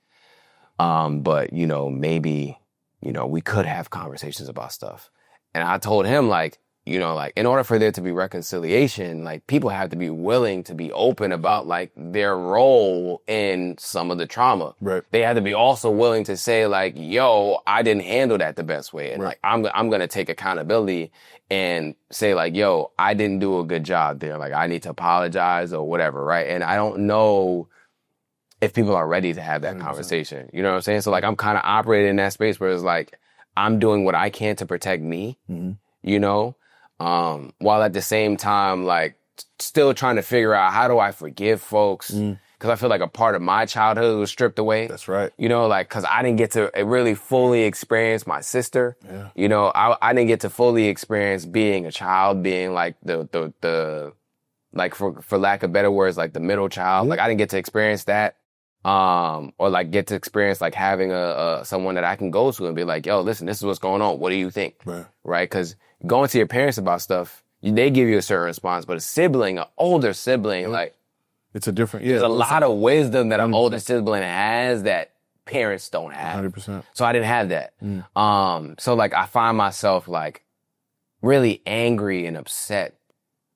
but maybe we could have conversations about stuff. And I told him like like in order for there to be reconciliation, like people have to be willing to be open about like their role in some of the trauma. Right. They have to be also willing to say like, yo, I didn't handle that the best way. And like, I'm going to take accountability and say like, yo, I didn't do a good job there. Like I need to apologize or whatever. Right. And I don't know if people are ready to have that 100%. Conversation. You know what I'm saying? So like, I'm kind of operating in that space where it's like, I'm doing what I can to protect me, while at the same time, like, still trying to figure out how do I forgive folks? Because I feel like a part of my childhood was stripped away. That's right. Like, because I didn't get to really fully experience my sister. Yeah. I didn't get to fully experience being a child, being like the like, for lack of better words, like the middle child. Like, I didn't get to experience that. Or like get to experience like having someone that I can go to and be like, yo, listen, this is what's going on. What do you think? Right? Because going to your parents about stuff, they give you a certain response, but a sibling, an older sibling, like it's a different, there's a lot of wisdom that an older sibling has that parents don't have. 100%. So I didn't have that. So like I find myself like really angry and upset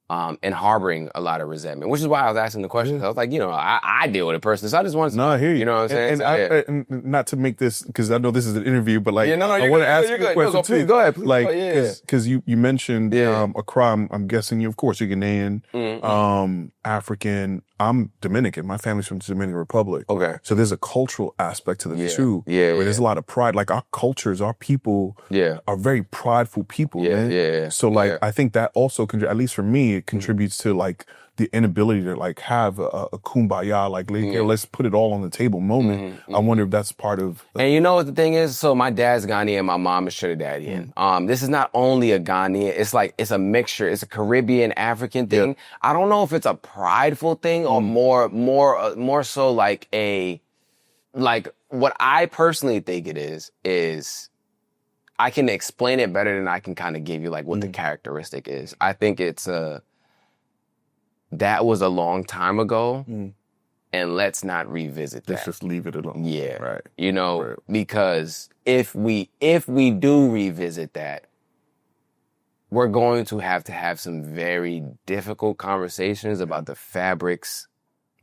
and harboring a lot of resentment, which is why I was asking the question. I was like, I deal with a person, so I just want to. No, I hear you. You know what I'm saying? And not to make this, because I know this is an interview, but like, I want to ask you a question too. Go ahead, please. Like, because you mentioned a crime. I'm guessing of course, you're Ghanaian, African. I'm Dominican. My family's from the Dominican Republic. Okay. So there's a cultural aspect to them too. Where there's a lot of pride. Like our cultures, our people are very prideful people, man. So like, I think that also, at least for me, it contributes to like the inability to like have a kumbaya, like let's put it all on the table moment. I wonder if that's part of. And you know what the thing is? So my dad's Ghanaian, my mom is Trinidadian. This is not only a Ghanaian, it's a mixture. It's a Caribbean African thing. Yeah. I don't know if it's a prideful thing or more so like what I personally think it is I can explain it better than I can kind of give you like what the characteristic is. I think it's that was a long time ago, and let's not revisit that. Let's just leave it alone. Yeah. Right. Because if we do revisit that, we're going to have some very difficult conversations about the fabrics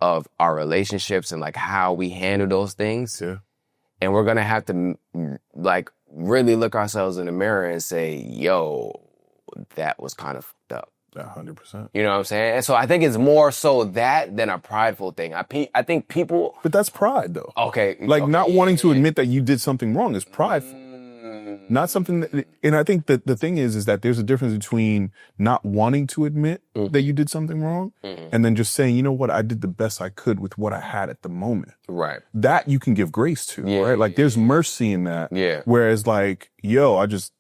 of our relationships and like how we handle those things. Yeah. And we're going to have to like really look ourselves in the mirror and say, yo, that was kind of fucked up. 100%. You know what I'm saying? And so I think it's more so that than a prideful thing. I think people... But that's pride, though. Okay. Like, not wanting to admit that you did something wrong is prideful. Not something that... And I think that the thing is that there's a difference between not wanting to admit that you did something wrong and then just saying, you know what, I did the best I could with what I had at the moment. Right. That you can give grace to, right? Like, there's mercy in that. Yeah. Whereas, like, yo, I just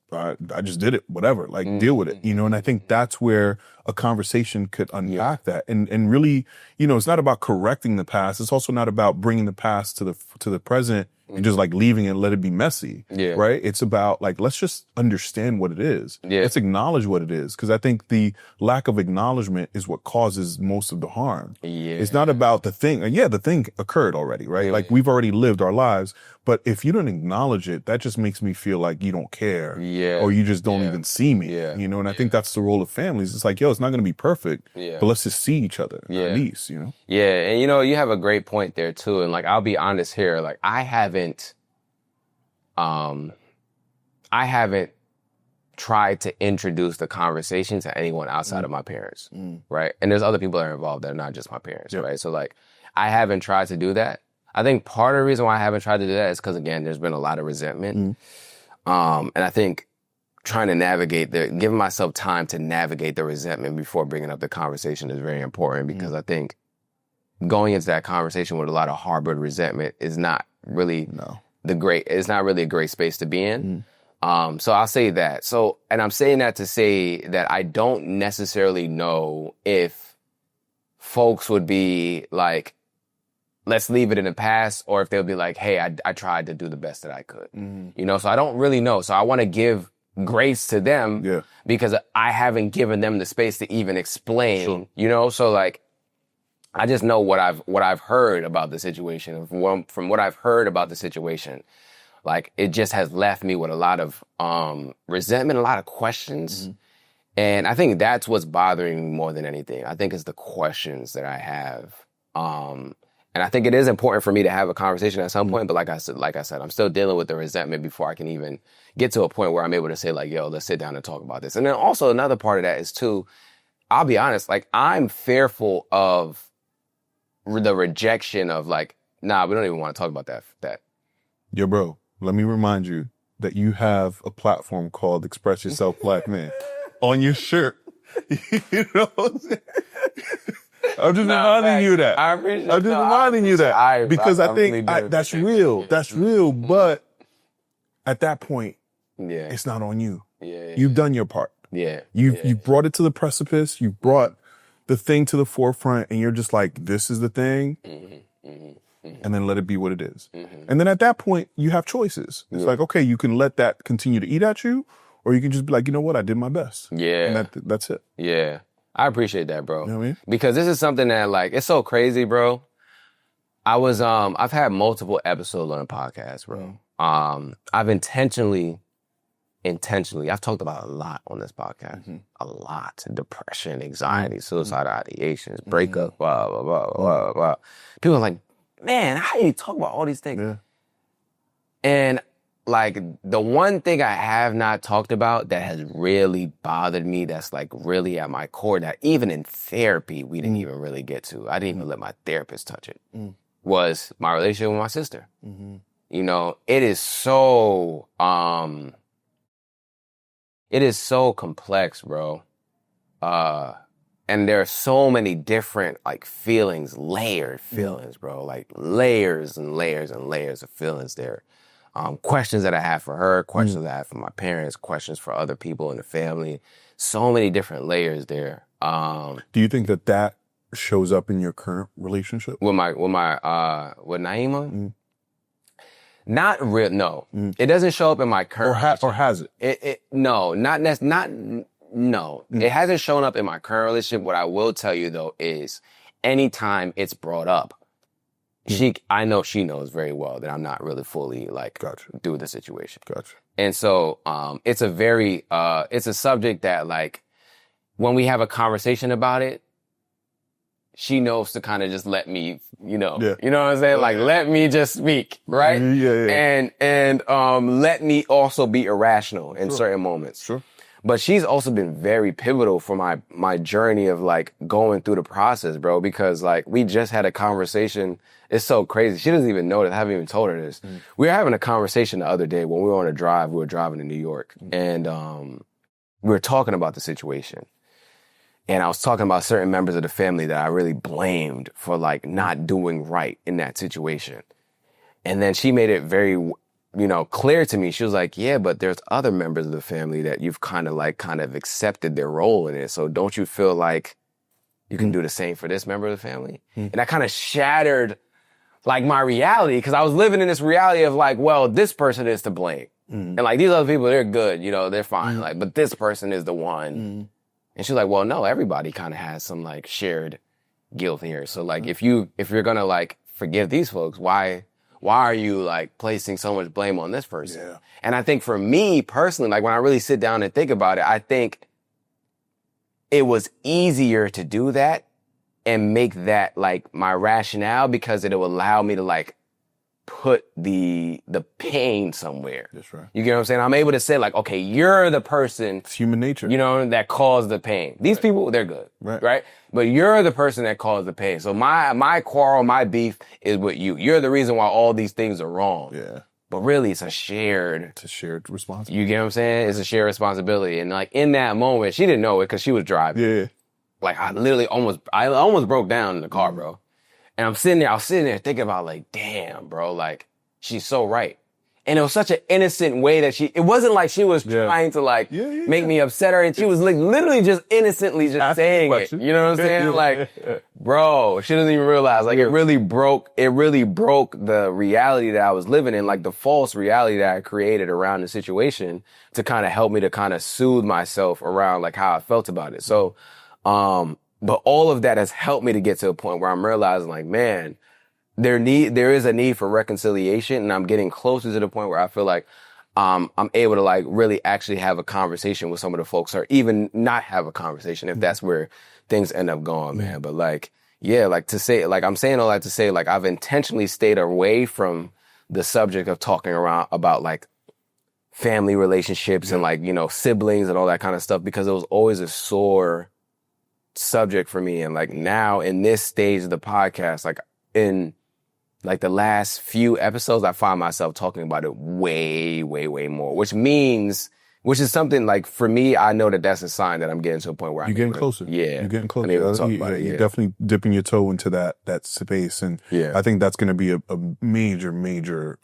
did it, whatever, like deal with it, and I think that's where a conversation could unpack that. And really, it's not about correcting the past. It's also not about bringing the past to the present and just like leaving it and let it be messy. Yeah. Right? It's about like, let's just understand what it is. Yeah. Let's acknowledge what it is. Cause I think the lack of acknowledgement is what causes most of the harm. Yeah. It's not about the thing. Yeah, the thing occurred already, right? Yeah. Like we've already lived our lives. But if you don't acknowledge it, that just makes me feel like you don't care. Yeah. Or you just don't even see me. Yeah. You know, and I think that's the role of families. It's like, yo, it's not going to be perfect, but let's just see each other at least, you know? Yeah. And you know, you have a great point there too. And like, I'll be honest here. Like I haven't tried to introduce the conversation to anyone outside of my parents. Right. And there's other people that are involved that are not just my parents. Right. So like, I haven't tried to do that. I think part of the reason why I haven't tried to do that is because, again, there's been a lot of resentment. And I think trying to navigate giving myself time to navigate the resentment before bringing up the conversation is very important because I think going into that conversation with a lot of harbored resentment is not really it's not really a great space to be in. So I'll say that. So, and I'm saying that to say that I don't necessarily know if folks would be like, let's leave it in the past, or if they'll be like, hey, I tried to do the best that I could. You know, so I don't really know. So I want to give grace to them because I haven't given them the space to even explain, you know? So like, I just know what I've heard about the situation. From what I've heard about the situation, like it just has left me with a lot of resentment, a lot of questions. And I think that's what's bothering me more than anything. I think it's the questions that I have. And I think it is important for me to have a conversation at some point, but like I said, I'm still dealing with the resentment before I can even get to a point where I'm able to say like, yo, let's sit down and talk about this. And then also another part of that is too, I'll be honest, like I'm fearful of the rejection of like, nah, we don't even want to talk about that. Yo, bro, let me remind you that you have a platform called Express Yourself Black Man on your shirt. You know what I'm saying? I'm just reminding you that. I appreciate I'm just reminding you that. Because I think that's real. That's real. But at that point, it's not on you. You've done your part. You've brought it to the precipice. You brought the thing to the forefront and you're just like, this is the thing. And then let it be what it is. And then at that point, you have choices. It's like, okay, you can let that continue to eat at you, or you can just be like, you know what? I did my best. And that's it. Yeah. I appreciate that, bro. You know what I mean? Because this is something that like, it's so crazy, bro. I've had multiple episodes on the podcast, bro. I've intentionally, I've talked about a lot on this podcast. A lot. Depression, anxiety, suicidal ideations, breakup, blah, blah, blah, blah, blah. People are like, man, how do you talk about all these things? And like the one thing I have not talked about that has really bothered me, that's like really at my core, that even in therapy, we didn't even really get to. I didn't even let my therapist touch it, was my relationship with my sister. You know, it is so complex, bro. And there are so many different like feelings, layered feelings, bro. Like layers and layers and layers of feelings there. Questions that I have for her, questions I have for my parents, questions for other people in the family. So many different layers there. Do you think that shows up in your current relationship? With Naima? Not real. No, it doesn't show up in my current. Or has it? No, no. It hasn't shown up in my current relationship. What I will tell you though is, anytime it's brought up, I know she knows very well that I'm not really fully like through the situation. And so, it's a subject that like, when we have a conversation about it, she knows to kind of just let me, you know what I'm saying? Like, let me just speak, right? And let me also be irrational in certain moments. But she's also been very pivotal for my journey of like going through the process, bro, because like we just had a conversation. It's so crazy. She doesn't even know that. I haven't even told her this. We were having a conversation the other day when we were on a drive. We were driving to New York and we were talking about the situation. And I was talking about certain members of the family that I really blamed for like not doing right in that situation. And then she made it very clear to me. She was like, yeah, but there's other members of the family that you've kind of accepted their role in it. So don't you feel like you can do the same for this member of the family? And that kind of shattered like my reality, because I was living in this reality of like, well, this person is to blame. And like these other people, they're good, you know, they're fine. Like, but this person is the one. And she's like, well, no, everybody kind of has some like shared guilt here. So like, if you're gonna like forgive these folks, why are you like placing so much blame on this person? Yeah. And I think for me personally, like when I really sit down and think about it, I think it was easier to do that and make that like my rationale because it will allow me to like put the pain somewhere. That's right. You get what I'm saying? I'm able to say like, okay, you're the person. It's human nature. You know, that caused the pain. These people, they're good. Right? But you're the person that caused the pain. So my quarrel, my beef is with you. You're the reason why all these things are wrong. Yeah. But really, it's a shared responsibility. You get what I'm saying? It's a shared responsibility. And like in that moment, she didn't know it because she was driving. Yeah. Like I literally almost broke down in the car, bro. And I was sitting there thinking about like, damn, bro, like she's so right. And it was such an innocent way that it wasn't like she was trying to like make me upset her. And she was like literally just innocently just saying it. You know what I'm saying? Like, bro, she doesn't even realize like it really broke the reality that I was living in, like the false reality that I created around the situation to kind of help me to kind of soothe myself around like how I felt about it. So, but all of that has helped me to get to a point where I'm realizing like, man, there is a need for reconciliation, and I'm getting closer to the point where I feel like I'm able to like really actually have a conversation with some of the folks, or even not have a conversation if that's where things end up going, man. But like, yeah, like to say, like I'm saying all that to say, like I've intentionally stayed away from the subject of talking about like family relationships and like, you know, siblings and all that kind of stuff, because it was always a sore subject for me. And like now in this stage of the podcast, like in like the last few episodes, I find myself talking about it way, way, way more, which is something like for me, I know that that's a sign that I'm getting to a point where you're getting closer. Yeah. You're getting closer. You're definitely dipping your toe into that space. And I think that's going to be a major,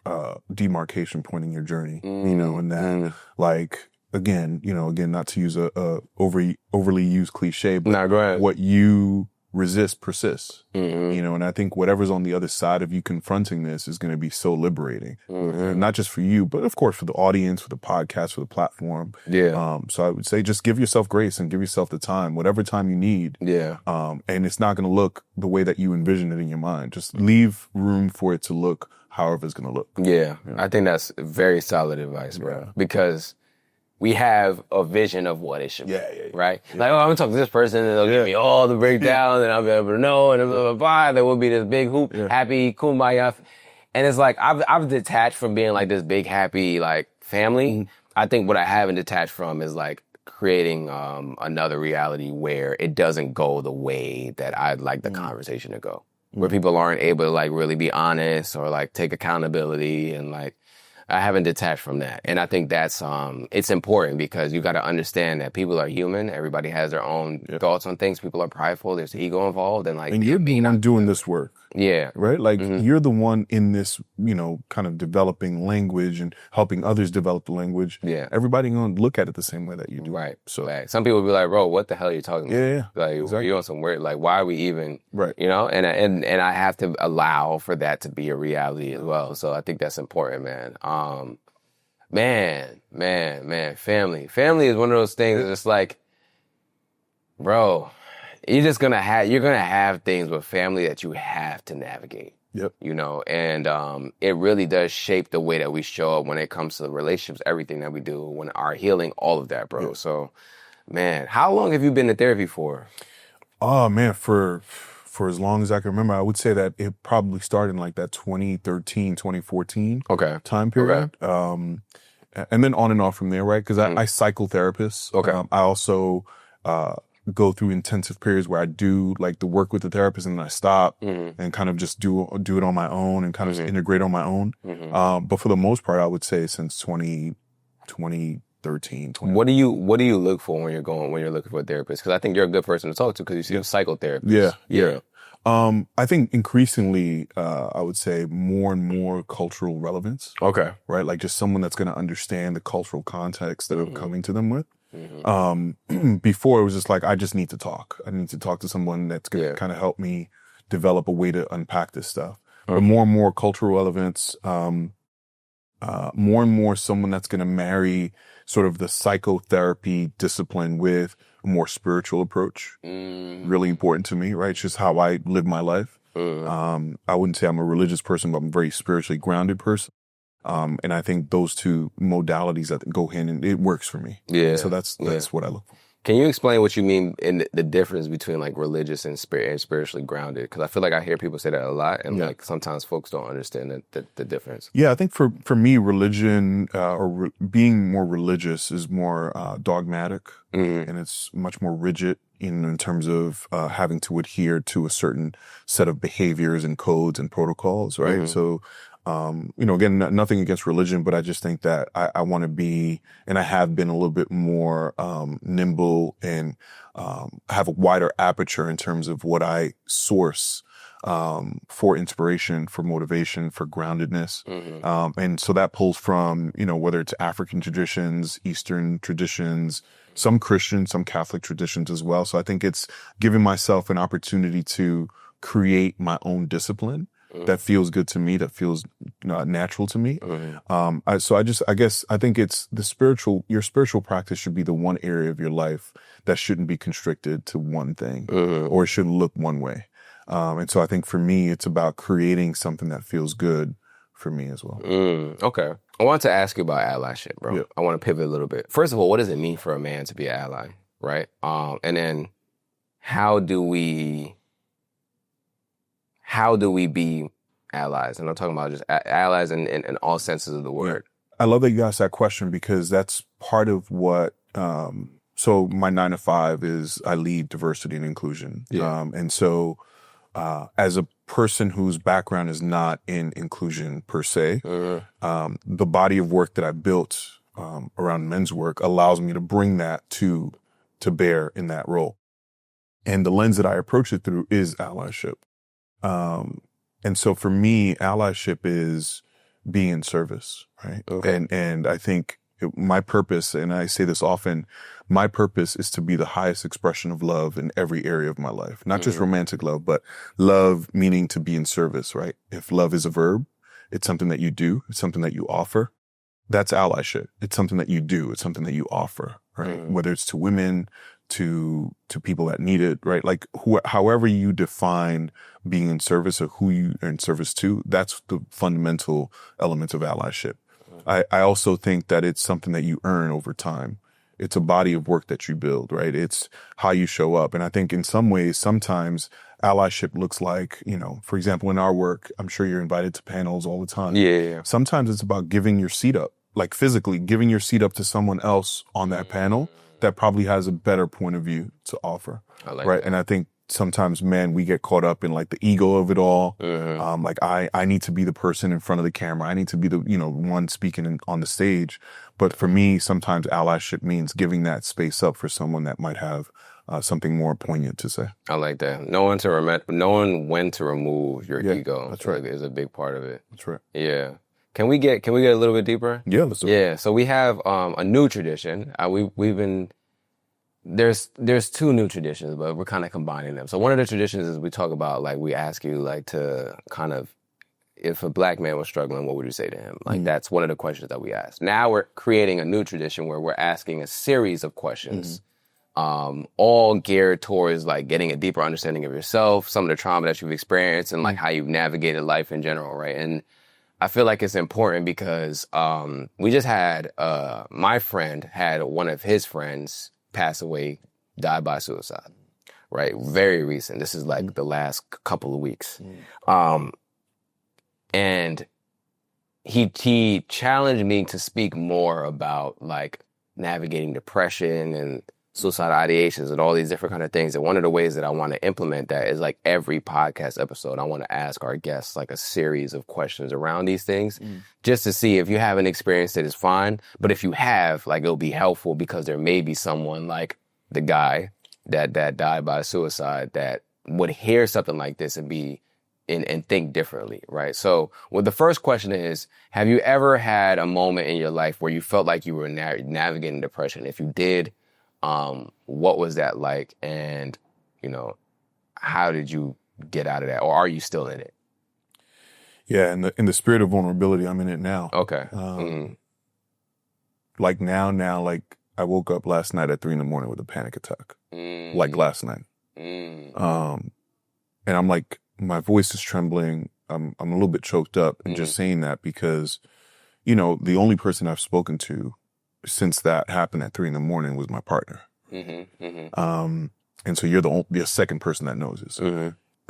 demarcation point in your journey, you know, and that like, again, not to use a overly used cliche, but go ahead. What you resist persists, you know, and I think whatever's on the other side of you confronting this is going to be so liberating, not just for you, but of course for the audience, for the podcast, for the platform. Yeah. So I would say just give yourself grace and give yourself the time, whatever time you need. Yeah. And it's not going to look the way that you envision it in your mind. Just leave room for it to look however it's going to look. Yeah. I think that's very solid advice, bro, because we have a vision of what it should be, right? Yeah. Like, oh, I'm gonna talk to this person, and they'll give me all the breakdown, and I'll be able to know, and blah, blah, blah. There will be this big hoop, happy kumbaya. And it's like, I've detached from being like this big, happy, like, family. I think what I haven't detached from is like creating another reality where it doesn't go the way that I'd like the conversation to go. Where people aren't able to like really be honest or like take accountability, and like, I haven't detached from that. And I think that's, it's important because you got to understand that people are human. Everybody has their own thoughts on things. People are prideful. There's ego involved. And like, and you're the one doing this work. Yeah. Right? Like you're the one in this, you know, kind of developing language and helping others develop the language. Yeah. Everybody going to look at it the same way that you do. Right. So right. Some people will be like, bro, what the hell are you talking about? Yeah. Like, exactly. you're on some weird, like, why are we even, right. You know? And I have to allow for that to be a reality as well. So I think that's important, man. Man, family. Family is one of those things that's like, bro, you're gonna have things with family that you have to navigate. Yep. You know, and it really does shape the way that we show up when it comes to the relationships, everything that we do, when our healing, all of that, bro. Yep. So, man, how long have you been in therapy for? Oh, man, for as long as I can remember, I would say that it probably started in like that 2013, 2014 time period. Okay. And then on and off from there, right? Because I cycle therapists. Okay. I also go through intensive periods where I do like the work with the therapist and then I stop and kind of just do it on my own and kind of just integrate on my own. But for the most part, I would say since 2013, 20. What do you look for when you're looking for a therapist? Because I think you're a good person to talk to because you see a psychotherapist. Yeah. I think increasingly, I would say more and more cultural relevance. Okay. Right? Like just someone that's going to understand the cultural context that I'm coming to them with. Before it was just like, I just need to talk. I need to talk to someone that's going to kind of help me develop a way to unpack this stuff. but more and more cultural elements, more and more someone that's going to marry sort of the psychotherapy discipline with a more spiritual approach. Really important to me, right? It's just how I live my life. I wouldn't say I'm a religious person, but I'm a very spiritually grounded person. And I think those two modalities that go hand in, it works for me. Yeah. So that's what I look for. Can you explain what you mean in the difference between like religious and spiritually grounded? Because I feel like I hear people say that a lot, and like sometimes folks don't understand the difference. Yeah, I think for me, religion being more religious is more dogmatic, and it's much more rigid in terms of having to adhere to a certain set of behaviors and codes and protocols, right? So. Again, nothing against religion, but I just think that I want to be, and I have been a little bit more nimble and have a wider aperture in terms of what I source for inspiration, for motivation, for groundedness. And so that pulls from, whether it's African traditions, Eastern traditions, some Christian, some Catholic traditions as well. So I think it's giving myself an opportunity to create my own discipline that feels good to me, that feels natural to me. I think it's your spiritual practice should be the one area of your life that shouldn't be constricted to one thing or it shouldn't look one way. And so I think for me, it's about creating something that feels good for me as well. Okay. I want to ask you about allyship, bro. Yep. I want to pivot a little bit. First of all, what does it mean for a man to be an ally, right? And then how do we be allies? And I'm talking about just allies in all senses of the word. I love that you asked that question because that's part of what, so my 9 to 5 is I lead diversity and inclusion. And so as a person whose background is not in inclusion per se, the body of work that I built around men's work allows me to bring that to bear in that role. And the lens that I approach it through is allyship. And so for me, allyship is being in service, right? Okay. And I think my purpose, and I say this often, my purpose is to be the highest expression of love in every area of my life. Not just romantic love, but love meaning to be in service, right? If love is a verb, it's something that you do. It's something that you offer. That's allyship. It's something that you do. It's something that you offer, right? Whether it's to women, to people that need it, right? Like however you define being in service or who you are in service to, that's the fundamental element of allyship. I also think that it's something that you earn over time. It's a body of work that you build, right? It's how you show up. And I think in some ways, sometimes allyship looks like, for example, in our work, I'm sure you're invited to panels all the time. Yeah. Sometimes it's about giving your seat up, like physically giving your seat up to someone else on that panel that probably has a better point of view to offer. I like right. That. And I think sometimes, man, we get caught up in like the ego of it all. Like I need to be the person in front of the camera. I need to be the, one speaking on the stage. But for me, sometimes allyship means giving that space up for someone that might have something more poignant to say. I like that. Knowing when to remove your ego. That's right. Is a big part of it. That's right. Yeah. Can we get a little bit deeper? Yeah, let's do it. Yeah, so we have a new tradition. There's two new traditions, but we're kind of combining them. So one of the traditions is we talk about, like, we ask you, like, to kind of, if a black man was struggling, what would you say to him? Like, that's one of the questions that we ask. Now we're creating a new tradition where we're asking a series of questions, all geared towards, like, getting a deeper understanding of yourself, some of the trauma that you've experienced, and, like, how you've navigated life in general, right? And I feel like it's important because we just had, my friend had one of his friends pass away, died by suicide, right? Very recent. This is like the last couple of weeks. And he challenged me to speak more about, like, navigating depression and suicide ideations and all these different kind of things. And one of the ways that I want to implement that is, like, every podcast episode, I want to ask our guests, like, a series of questions around these things, just to see if you haven't experienced it, it's fine. But if you have, like, it'll be helpful because there may be someone like the guy that died by suicide that would hear something like this and be and think differently, right? So, well, the first question is, have you ever had a moment in your life where you felt like you were navigating depression? If you did, what was that like? And, how did you get out of that? Or are you still in it? Yeah, in the spirit of vulnerability, I'm in it now. Okay. Like now, like I woke up last night at 3 a.m. with a panic attack. Like last night. And I'm like, my voice is trembling. I'm a little bit choked up and just saying that because, you know, the only person I've spoken to since that happened at 3 a.m. was my partner. And so you're the second person that knows this.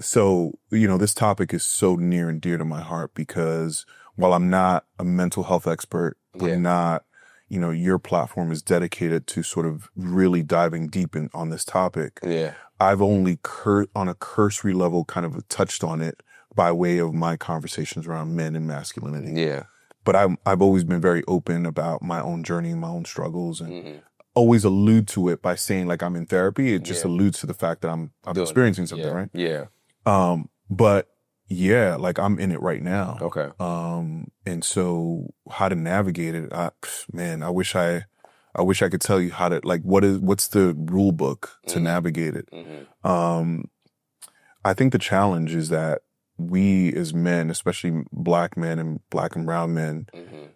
So, you know, this topic is so near and dear to my heart because while I'm not a mental health expert, I'm not, you know, your platform is dedicated to sort of really diving deep on this topic. I've only on a cursory level kind of touched on it by way of my conversations around men and masculinity. But I've always been very open about my own journey, my own struggles, and always allude to it by saying like I'm in therapy. It just alludes to the fact that I'm experiencing something, right? But yeah, like I'm in it right now. Okay. And so how to navigate it, I wish I could tell you how to, like, what's the rule book to navigate it. I think the challenge is that we as men, especially black men and black and brown men,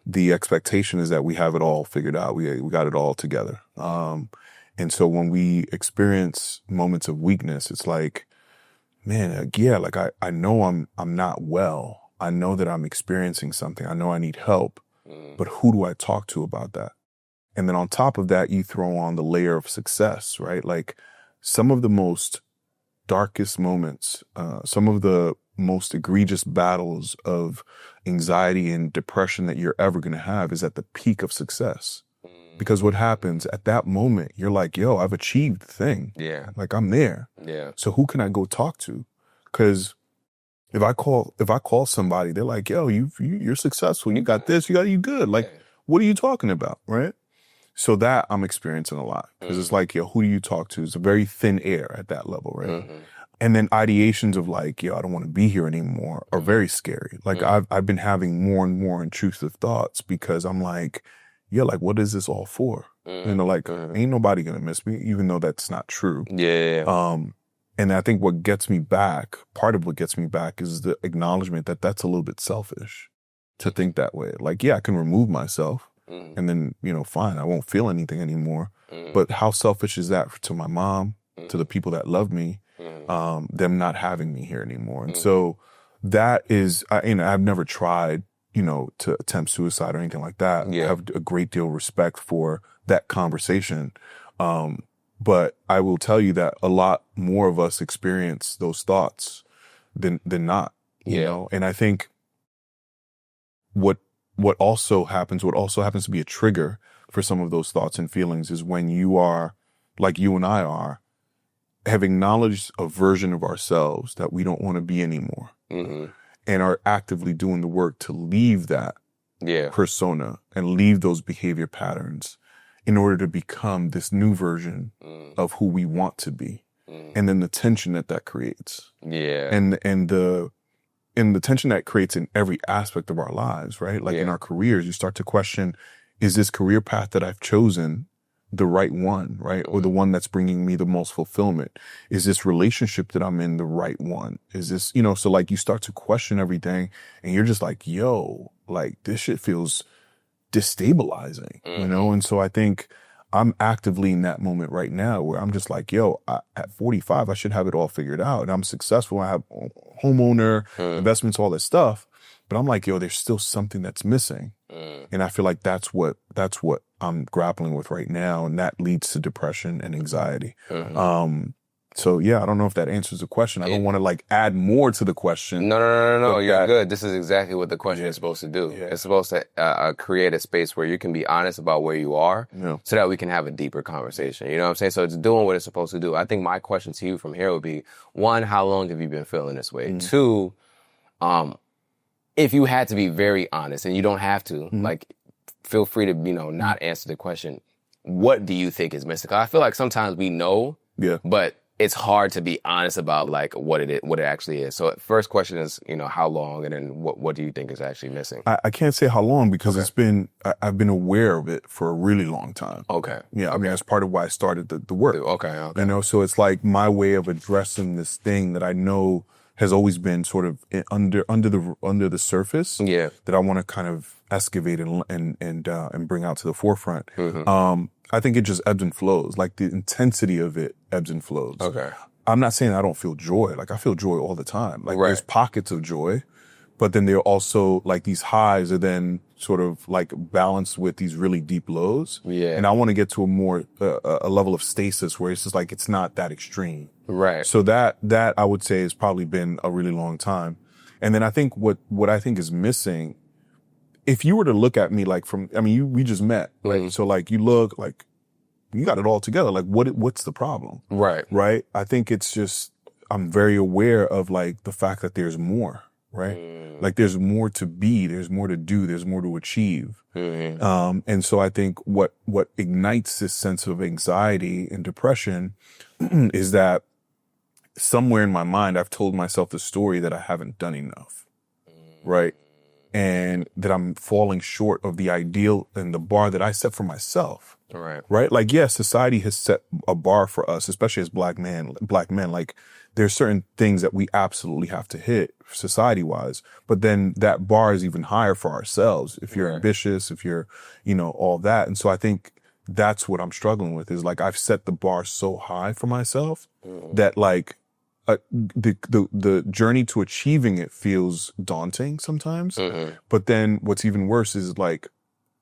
the expectation is that we have it all figured out. We got it all together. And so when we experience moments of weakness, it's like, man, like I know I'm not well. I know that I'm experiencing something. I know I need help, but who do I talk to about that? And then on top of that, you throw on the layer of success, right? Like some of the most darkest moments, some of the most egregious battles of anxiety and depression that you're ever going to have is at the peak of success. Because what happens at that moment, you're like, yo, I've achieved the thing. Like I'm there. So who can I go talk to? Because if I call somebody, they're like, yo, you're successful. You got this, you good. Like, what are you talking about? Right? So that I'm experiencing a lot because it's like, yo, who do you talk to? It's a very thin air at that level. Right. And then ideations of like, yo, I don't want to be here anymore are very scary. Like I've been having more and more intrusive thoughts because I'm like, yeah, like, what is this all for? You know, like, ain't nobody gonna miss me, even though that's not true. And I think what gets me back, part of what gets me back is the acknowledgement that that's a little bit selfish to think that way. Like, yeah, I can remove myself and then, you know, fine, I won't feel anything anymore. But how selfish is that to my mom, to the people that love me, them not having me here anymore? And so that is, I've never tried, you know, to attempt suicide or anything like that. I have a great deal of respect for that conversation. But I will tell you that a lot more of us experience those thoughts than not, you know? And I think what also happens to be a trigger for some of those thoughts and feelings is when you are, like you and I are, have acknowledged a version of ourselves that we don't want to be anymore. And are actively doing the work to leave that persona and leave those behavior patterns in order to become this new version of who we want to be. And then the tension that creates. And the tension that creates in every aspect of our lives, right? Like in our careers, you start to question, is this career path that I've chosen the right one, right? Or the one that's bringing me the most fulfillment? Is this relationship that I'm in the right one? Is this, you know, so like you start to question everything and you're just like, yo, like this shit feels destabilizing, you know? And so I think I'm actively in that moment right now where I'm just like, yo, at 45, I should have it all figured out. And I'm successful. I have a homeowner, investments, all this stuff. But I'm like, yo, there's still something that's missing. And I feel like that's what I'm grappling with right now. And that leads to depression and anxiety. So yeah, I don't know if that answers the question. I don't want to like add more to the question. No. You're good. This is exactly what the question is supposed to do. It's supposed to create a space where you can be honest about where you are so that we can have a deeper conversation. You know what I'm saying? So it's doing what it's supposed to do. I think my question to you from here would be, one, how long have you been feeling this way? Two, if you had to be very honest, and you don't have to, like, feel free to, you know, not answer the question, what do you think is missing? 'Cause I feel like sometimes we know, but it's hard to be honest about like what it actually is. So first question is, you know, how long, and then what do you think is actually missing? I can't say how long because I've been aware of it for a really long time. I mean, that's part of why I started the work. You know, so it's like my way of addressing this thing that I know has always been sort of under the surface. Yeah. That I want to kind of excavate and bring out to the forefront. I think it just ebbs and flows. Like the intensity of it ebbs and flows. Okay. I'm not saying I don't feel joy. Like I feel joy all the time. Like there's pockets of joy, but then there are also like these highs are then sort of like balanced with these really deep lows. Yeah. And I want to get to a more, a level of stasis where it's just like, it's not that extreme. Right. So that I would say has probably been a really long time. And then I think what I think is missing, if you were to look at me like we just met, right? So like you look like you got it all together. Like what's the problem? Right. Right. I think it's just, I'm very aware of like the fact that there's more, right? Like there's more to be, there's more to do, there's more to achieve. And so I think what ignites this sense of anxiety and depression is that somewhere in my mind, I've told myself the story that I haven't done enough. Right. And that I'm falling short of the ideal and the bar that I set for myself. Right. Right. Like, yes, society has set a bar for us, especially as black men. Like there's certain things that we absolutely have to hit society wise, but then that bar is even higher for ourselves. If you're ambitious, if you're, all that. And so I think that's what I'm struggling with is like, I've set the bar so high for myself that like, the journey to achieving it feels daunting sometimes. But then what's even worse is like,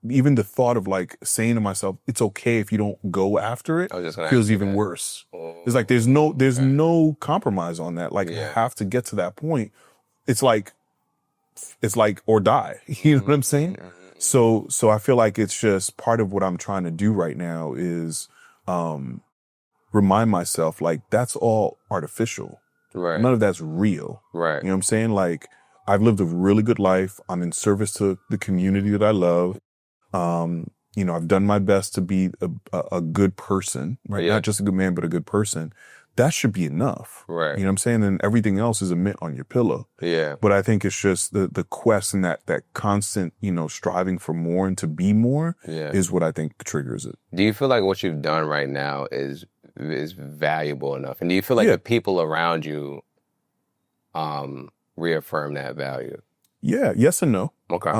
even the thought of like saying to myself, it's okay if you don't go after it feels even worse. It's like, there's no compromise on that. Like I have to get to that point. It's like, or die. You know what I'm saying? So I feel like it's just part of what I'm trying to do right now is, remind myself like that's all artificial. Right. None of that's real. Right. You know what I'm saying? Like I've lived a really good life. I'm in service to the community that I love. I've done my best to be a good person, right? Not just a good man, but a good person. That should be enough. Right. You know what I'm saying? And everything else is a mint on your pillow. Yeah. But I think it's just the quest and that constant, striving for more and to be more is what I think triggers it. Do you feel like what you've done right now is valuable enough? And do you feel like the people around you reaffirm that value? Yeah. Yes and no. Okay.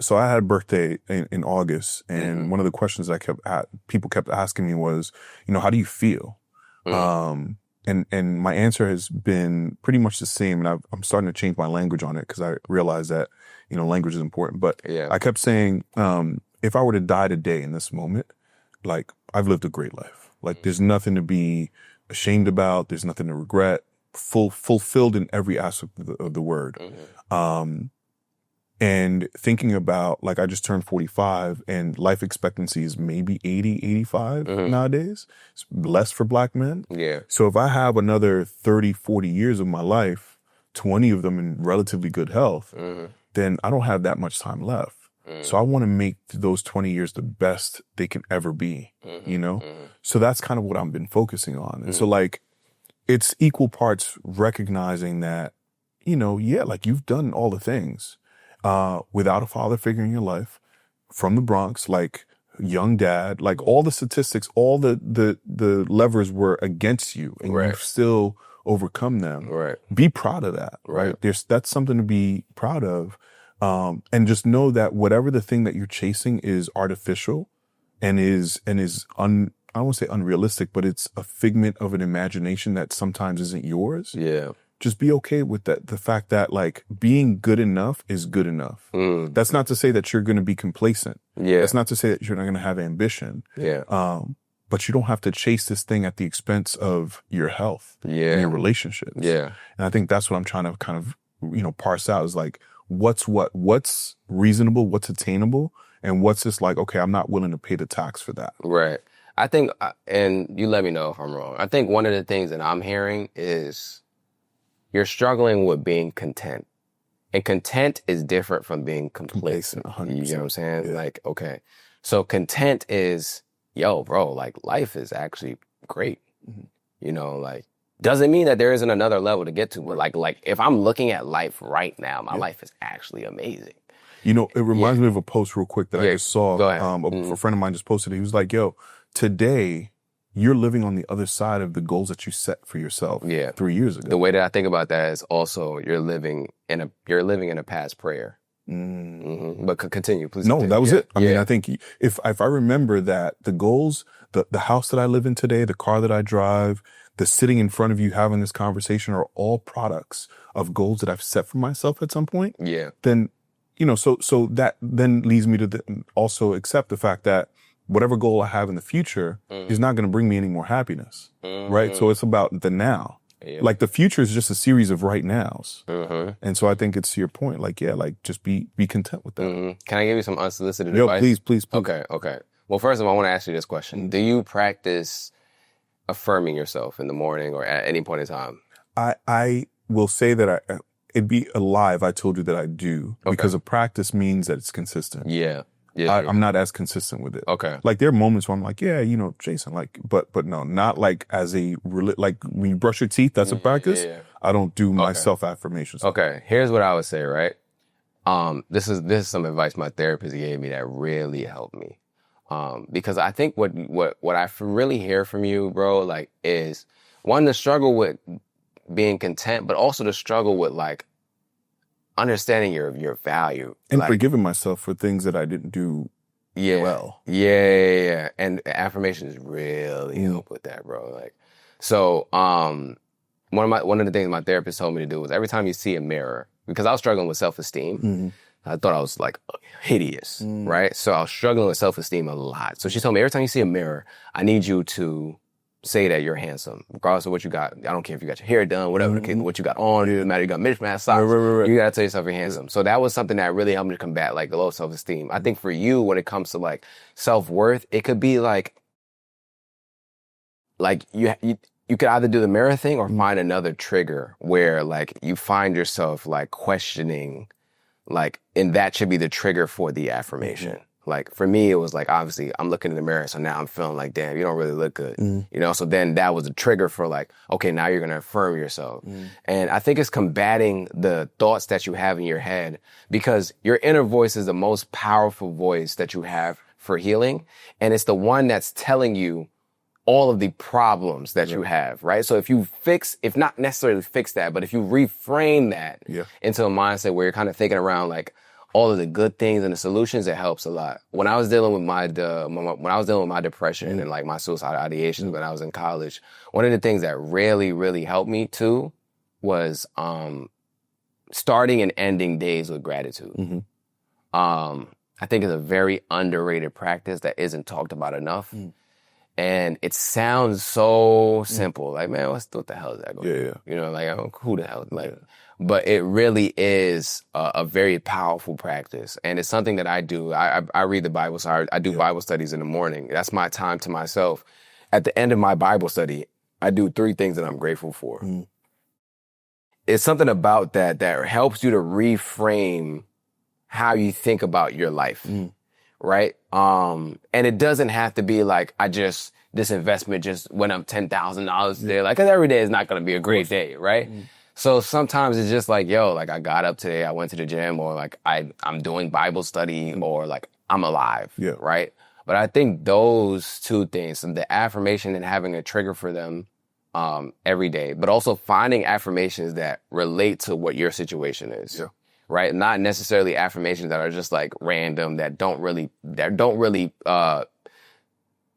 So I had a birthday in August, and one of the questions people kept asking me was, how do you feel? And my answer has been pretty much the same, and I'm starting to change my language on it because I realize that, language is important. But I kept saying, if I were to die today in this moment, like I've lived a great life. Like there's nothing to be ashamed about. There's nothing to regret. Fulfilled in every aspect of the word. And thinking about, like, I just turned 45 and life expectancy is maybe 80, 85 nowadays. It's less for black men. Yeah. So if I have another 30, 40 years of my life, 20 of them in relatively good health, then I don't have that much time left. So I want to make those 20 years the best they can ever be, So that's kind of what I've been focusing on. And so like, it's equal parts recognizing that, like you've done all the things. Without a father figure in your life, from the Bronx, like young dad, like all the statistics, all the levers were against you and you've still overcome them. Right. Be proud of that. Right. That's something to be proud of. And just know that whatever the thing that you're chasing is artificial and is I don't want to say unrealistic, but it's a figment of an imagination that sometimes isn't yours. Yeah. Just be okay with that. The fact that like being good enough is good enough. That's not to say that you're going to be complacent. Yeah. That's not to say that you're not going to have ambition. Yeah. But you don't have to chase this thing at the expense of your health and your relationships. Yeah. And I think that's what I'm trying to kind of, parse out is like, what's reasonable, what's attainable, and what's just like, okay, I'm not willing to pay the tax for that. Right. I think, and you let me know if I'm wrong. I think one of the things that I'm hearing is you're struggling with being content. And content is different from being complacent. 100%. You get what I'm saying? Yeah. Like, okay. So content is, yo, bro, like life is actually great. Like, doesn't mean that there isn't another level to get to. But like if I'm looking at life right now, my life is actually amazing. It reminds me of a post real quick that I just saw. Go ahead. A friend of mine just posted it. He was like, yo, today you're living on the other side of the goals that you set for yourself 3 years ago. The way that I think about that is also you're living in a past prayer. But continue, please. No, continue. that was it. I mean, I think if I remember that the goals, the house that I live in today, the car that I drive, the sitting in front of you having this conversation are all products of goals that I've set for myself at some point. Yeah. Then, so that then leads me to also accept the fact that whatever goal I have in the future is not going to bring me any more happiness, right? So it's about the now. Yeah. Like the future is just a series of right nows. And so I think it's to your point, like, just be content with that. Can I give you some unsolicited advice? Please. Okay. Well, first of all, I want to ask you this question. Do you practice affirming yourself in the morning or at any point in time? I will say that it'd be a lie if I told you that I do, because a practice means that it's consistent. Yeah. I'm not as consistent with it. Okay. Like there are moments where I'm like, Jason, like, but no, not like as like when you brush your teeth, that's a practice. Yeah. I don't do my self-affirmations. Okay. Here's what I would say, right? This is some advice my therapist gave me that really helped me. Because I think what I really hear from you, bro, like is one, the struggle with being content, but also the struggle with like understanding your value and like, forgiving myself for things that I didn't do well. Yeah. And affirmations really help with that, bro. Like, so one of the things my therapist told me to do was every time you see a mirror, because I was struggling with self-esteem. I thought I was like hideous, right? So I was struggling with self-esteem a lot. So she told me every time you see a mirror, I need you to say that you're handsome, regardless of what you got. I don't care if you got your hair done, whatever, what you got on, it doesn't matter, you got mismatched socks. Right. You gotta tell yourself you're handsome. So that was something that really helped me to combat like the low self-esteem. I think for you, when it comes to like self-worth, it could be like you could either do the mirror thing or find another trigger where like you find yourself like questioning, like, and that should be the trigger for the affirmation. Like for me, it was like, obviously I'm looking in the mirror. So now I'm feeling like, damn, you don't really look good. So then that was a trigger for like, okay, now you're going to affirm yourself. And I think it's combating the thoughts that you have in your head, because your inner voice is the most powerful voice that you have for healing. And it's the one that's telling you all of the problems that you have, right? So if not necessarily fix that, but if you reframe that into a mindset where you're kind of thinking around like all of the good things and the solutions, it helps a lot. When I was dealing with my depression and like my suicidal ideations when I was in college, one of the things that really, really helped me too was starting and ending days with gratitude. I think it's a very underrated practice that isn't talked about enough. And it sounds so simple. Like, man, what the hell is that going to do? Like, who the hell? Like, but it really is a very powerful practice. And it's something that I do. I read the Bible, so I do Bible studies in the morning. That's my time to myself. At the end of my Bible study, I do 3 things that I'm grateful for. It's something about that helps you to reframe how you think about your life. Right? And it doesn't have to be like, this investment just went up $10,000 today. Like, 'cause every day is not going to be a great day, right? So sometimes it's just like, like I got up today, I went to the gym, or like I'm doing Bible study, or like I'm alive, right? But I think those 2 things, the affirmation and having a trigger for them every day, but also finding affirmations that relate to what your situation is. Right? Not necessarily affirmations that are just like random, that don't really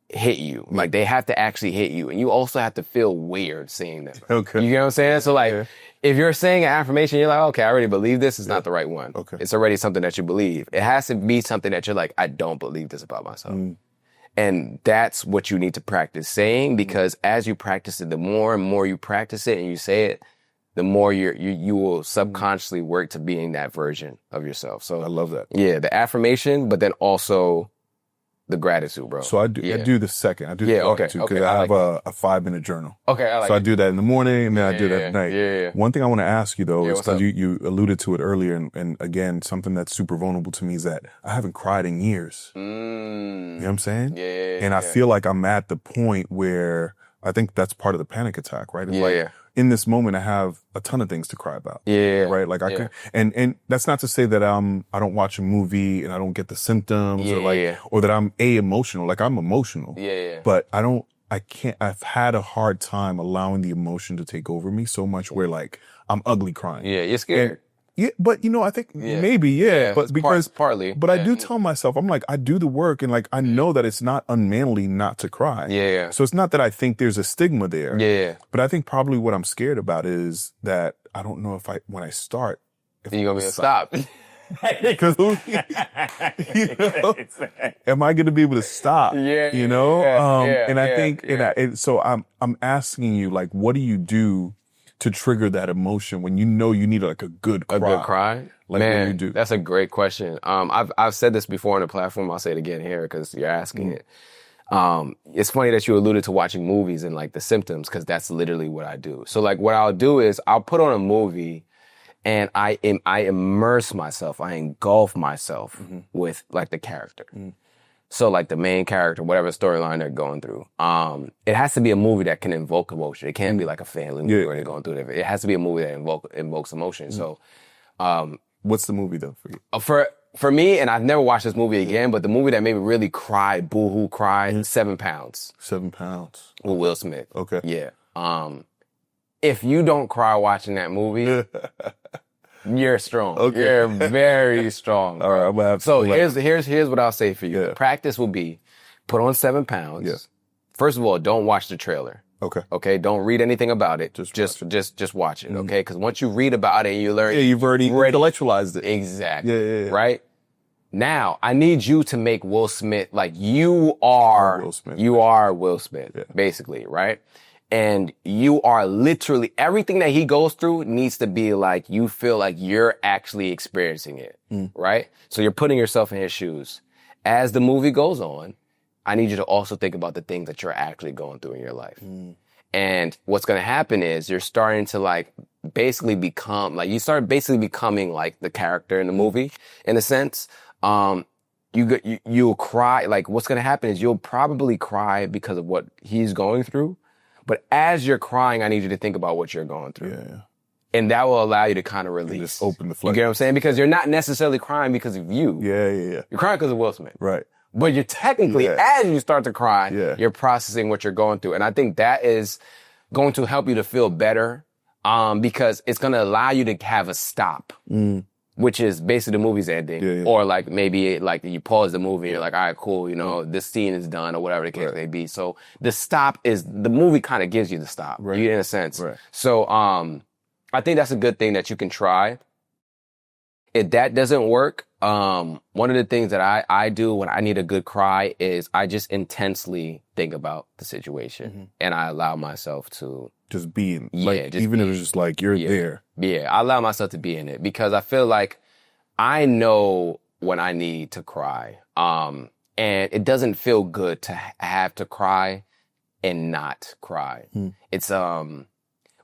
hit you. Like they have to actually hit you. And you also have to feel weird saying them. Okay. You get what I'm saying? So like, if you're saying an affirmation, you're like, okay, I already believe this, it's not the right one. Okay. It's already something that you believe. It has to be something that you're like, I don't believe this about myself. And that's what you need to practice saying, because as you practice it, the more and more you practice it and you say it, the more you will subconsciously work to being that version of yourself. So I love that. Yeah, the affirmation, but then also the gratitude, bro. So I do the second. I do the gratitude because I have a 5-minute journal. Okay, I like so it. I do that in the morning and then I do that at night. Yeah. One thing I want to ask you though is because you alluded to it earlier, and again, something that's super vulnerable to me is that I haven't cried in years. You know what I'm saying? Yeah. And I feel like I'm at the point where I think that's part of the panic attack, right? It's in this moment, I have a ton of things to cry about. Right? Like I can, and that's not to say that I don't watch a movie and I don't get the symptoms or that I'm emotional. Like I'm emotional. But I don't I've had a hard time allowing the emotion to take over me so much where like I'm ugly crying. Yeah, you're scared. And, yeah, but I think maybe, but because partly. But I do tell myself, I'm like, I do the work and like I know that it's not unmanly not to cry. Yeah. So it's not that I think there's a stigma there. Yeah. But I think probably what I'm scared about is that I don't know if when I start, if you're gonna be able to stop. Because am I going to be able to stop? Yeah. And I think, so I'm asking you, like, what do you do to trigger that emotion when you need like a good cry? A good cry? Like, man, what do you do? That's a great question. I've said this before on the platform. I'll say it again here because you're asking it. It's funny that you alluded to watching movies and like the symptoms because that's literally what I do. So like what I'll do is I'll put on a movie and I immerse myself, I engulf myself with like the character. So like the main character, whatever storyline they're going through. It has to be a movie that can invoke emotion. It can't be like a family movie where they're going through it. It has to be a movie that invokes emotion. So, what's the movie though for you? For me, and I've never watched this movie again, but the movie that made me really cry, boohoo cry, 7 Pounds. 7 Pounds. With Will Smith. Okay. Yeah. If you don't cry watching that movie, you're strong. Okay. You're very strong. All right, I'm gonna have so here's what I'll say for you. Yeah. The practice will be put on 7 Pounds. Yeah. First of all, don't watch the trailer. Okay. Okay. Don't read anything about it. Just watch it. Okay. Because once you read about it, you learn. Yeah, you've already intellectualized it. Exactly. Yeah. Right. Now, I need you to make Will Smith like you are Will Smith. You are Will Smith, basically, right? And you are literally, everything that he goes through needs to be like, you feel like you're actually experiencing it, right? So you're putting yourself in his shoes. As the movie goes on, I need you to also think about the things that you're actually going through in your life. And what's going to happen is you're starting to like basically become, like you start basically becoming like the character in the movie, in a sense. You'll cry, like what's going to happen is you'll probably cry because of what he's going through. But as you're crying, I need you to think about what you're going through. Yeah. And that will allow you to kind of release. Just open the You floodgates. get what I'm saying? Because you're not necessarily crying because of you. Yeah. You're crying because of Will Smith. Right. But you're technically, as you start to cry, you're processing what you're going through. And I think that is going to help you to feel better because it's going to allow you to have a stop. Which is basically the movie's ending. Or like maybe like you pause the movie and you're like, all right, cool, this scene is done or whatever the case may be. So the stop is, the movie kind of gives you the stop, in a sense. Right. So I think that's a good thing that you can try. If that doesn't work, one of the things that I do when I need a good cry is I just intensely think about the situation and I allow myself to just be in, even if it's just like you're there. Yeah, I allow myself to be in it because I feel like I know when I need to cry. And it doesn't feel good to have to cry and not cry. It's,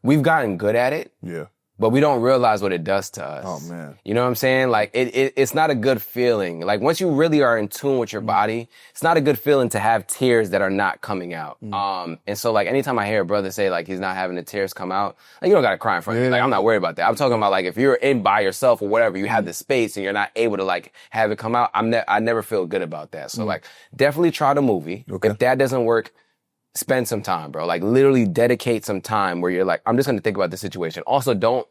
we've gotten good at it. Yeah. But we don't realize what it does to us. Oh, man. You know what I'm saying? Like, it's not a good feeling. Like, once you really are in tune with your body, it's not a good feeling to have tears that are not coming out. And so, like, anytime I hear a brother say, like, he's not having the tears come out, like, you don't gotta cry in front of me. Like, I'm not worried about that. I'm talking about, like, if you're in by yourself or whatever, you have the space and you're not able to, like, have it come out, I never feel good about that. So, like, definitely try the movie. Okay. If that doesn't work, spend some time, bro. Like, literally dedicate some time where you're like, I'm just gonna think about the situation. Also, don't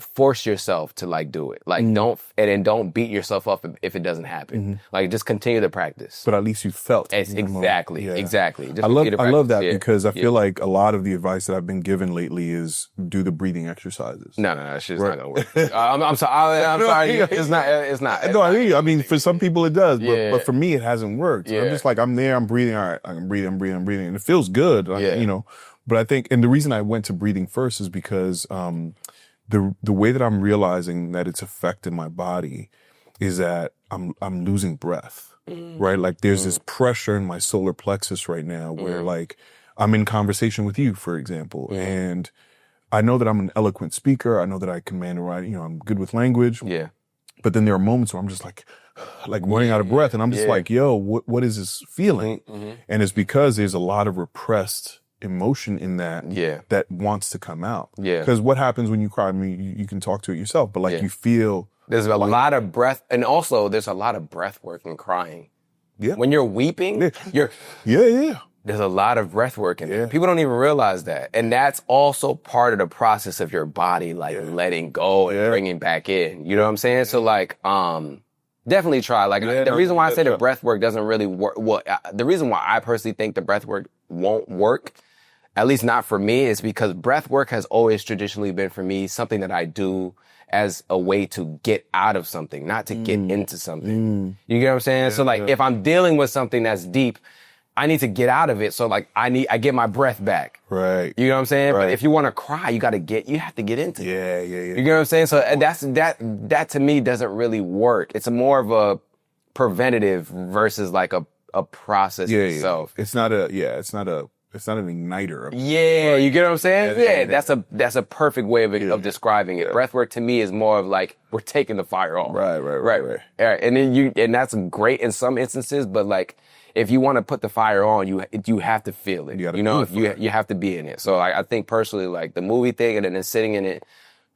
force yourself to like do it. Like don't beat yourself up if it doesn't happen. Like just continue to practice. But at least you felt. Exactly. Just I love that because I feel like a lot of the advice that I've been given lately is do the breathing exercises. No, that shit's not gonna work. I'm sorry. I'm sorry. It's not. No, I mean, for some people it does, but for me it hasn't worked. I'm just like, I'm there, I'm breathing. All right, I'm breathing, and it feels good. But I think, and the reason I went to breathing first is because, the way that I'm realizing that it's affecting my body is that I'm losing breath, right? Like there's this pressure in my solar plexus right now where like I'm in conversation with you, for example, and I know that I'm an eloquent speaker. I know that I command a right, I'm good with language. Yeah. But then there are moments where I'm just like running out of breath and I'm just like, yo, what is this feeling? And it's because there's a lot of repressed emotion in that that wants to come out. Because what happens when you cry? I mean, you can talk to it yourself, but like you feel there's a lot of breath, and also there's a lot of breath work in crying. Yeah. When you're weeping, you're there's a lot of breath work in there. People don't even realize that. And that's also part of the process of your body, like letting go and bringing back in. You know what I'm saying? So like, definitely try. Like the reason why I say the breath work doesn't really work, the reason why I personally think the breath work won't work, at least not for me, is because breath work has always traditionally been for me something that I do as a way to get out of something, not to get into something. You get what I'm saying? So like if I'm dealing with something that's deep, I need to get out of it. So like I get my breath back. Right. You know what I'm saying? Right. But if you want to cry, you have to get into it. Yeah. You get what I'm saying? So that to me doesn't really work. It's more of a preventative versus like a process itself. It's not an igniter. Yeah, you get what I'm saying? That's a perfect way of describing it. Breathwork to me is more of like we're taking the fire off. Right. And then and that's great in some instances, but like if you want to put the fire on, you have to feel it. You have to be in it. So I think personally, like the movie thing and then sitting in it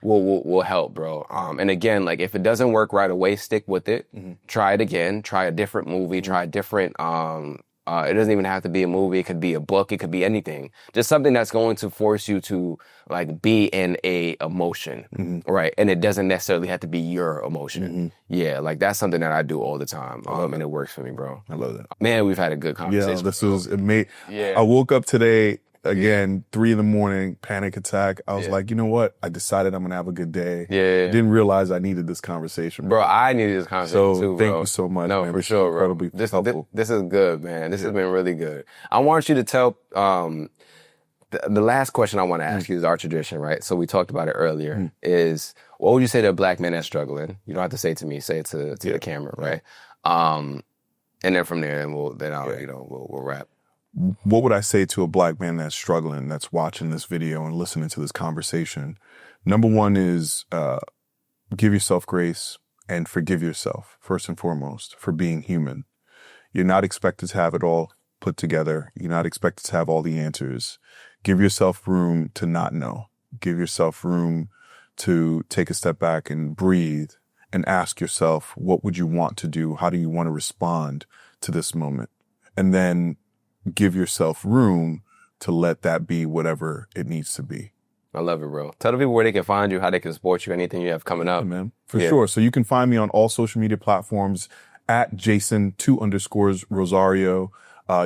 will help, bro. And again, like if it doesn't work right away, stick with it. Try it again. Try a different movie. Try a different. It doesn't even have to be a movie. It could be a book. It could be anything. Just something that's going to force you to like be in a emotion, right? And it doesn't necessarily have to be your emotion. Yeah, like that's something that I do all the time, and it works for me, bro. I love that. Man, we've had a good conversation. Yeah, this was amazing. I woke up today again, 3 a.m, panic attack. I was like, you know what? I decided I'm gonna have a good day. Didn't realize I needed this conversation, bro. I needed this conversation too, bro. Thank you so much. No, man. for sure, bro. This is good, man. This has been really good. I want you to tell. The last question I want to ask you is our tradition, right? So we talked about it earlier. Is what would you say to a black man that's struggling? You don't have to say it to me. Say it to the camera, right? And then from there, we'll wrap. What would I say to a black man that's struggling, that's watching this video and listening to this conversation? Number one is give yourself grace and forgive yourself, first and foremost, for being human. You're not expected to have it all put together. You're not expected to have all the answers. Give yourself room to not know. Give yourself room to take a step back and breathe and ask yourself, what would you want to do? How do you want to respond to this moment? And then give yourself room to let that be whatever it needs to be. I love it, bro. Tell the people where they can find you, how they can support you, anything you have coming up. Yeah, man. For sure. So you can find me on all social media platforms at Jason_Rosario.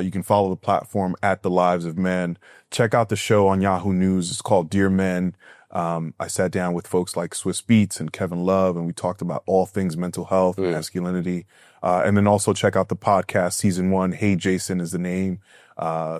You can follow the platform at The Lives of Men. Check out the show on Yahoo News. It's called Dear Men. I sat down with folks like Swiss Beats and Kevin Love, and we talked about all things mental health, masculinity. And then also check out the podcast, season 1. Hey Jason is the name.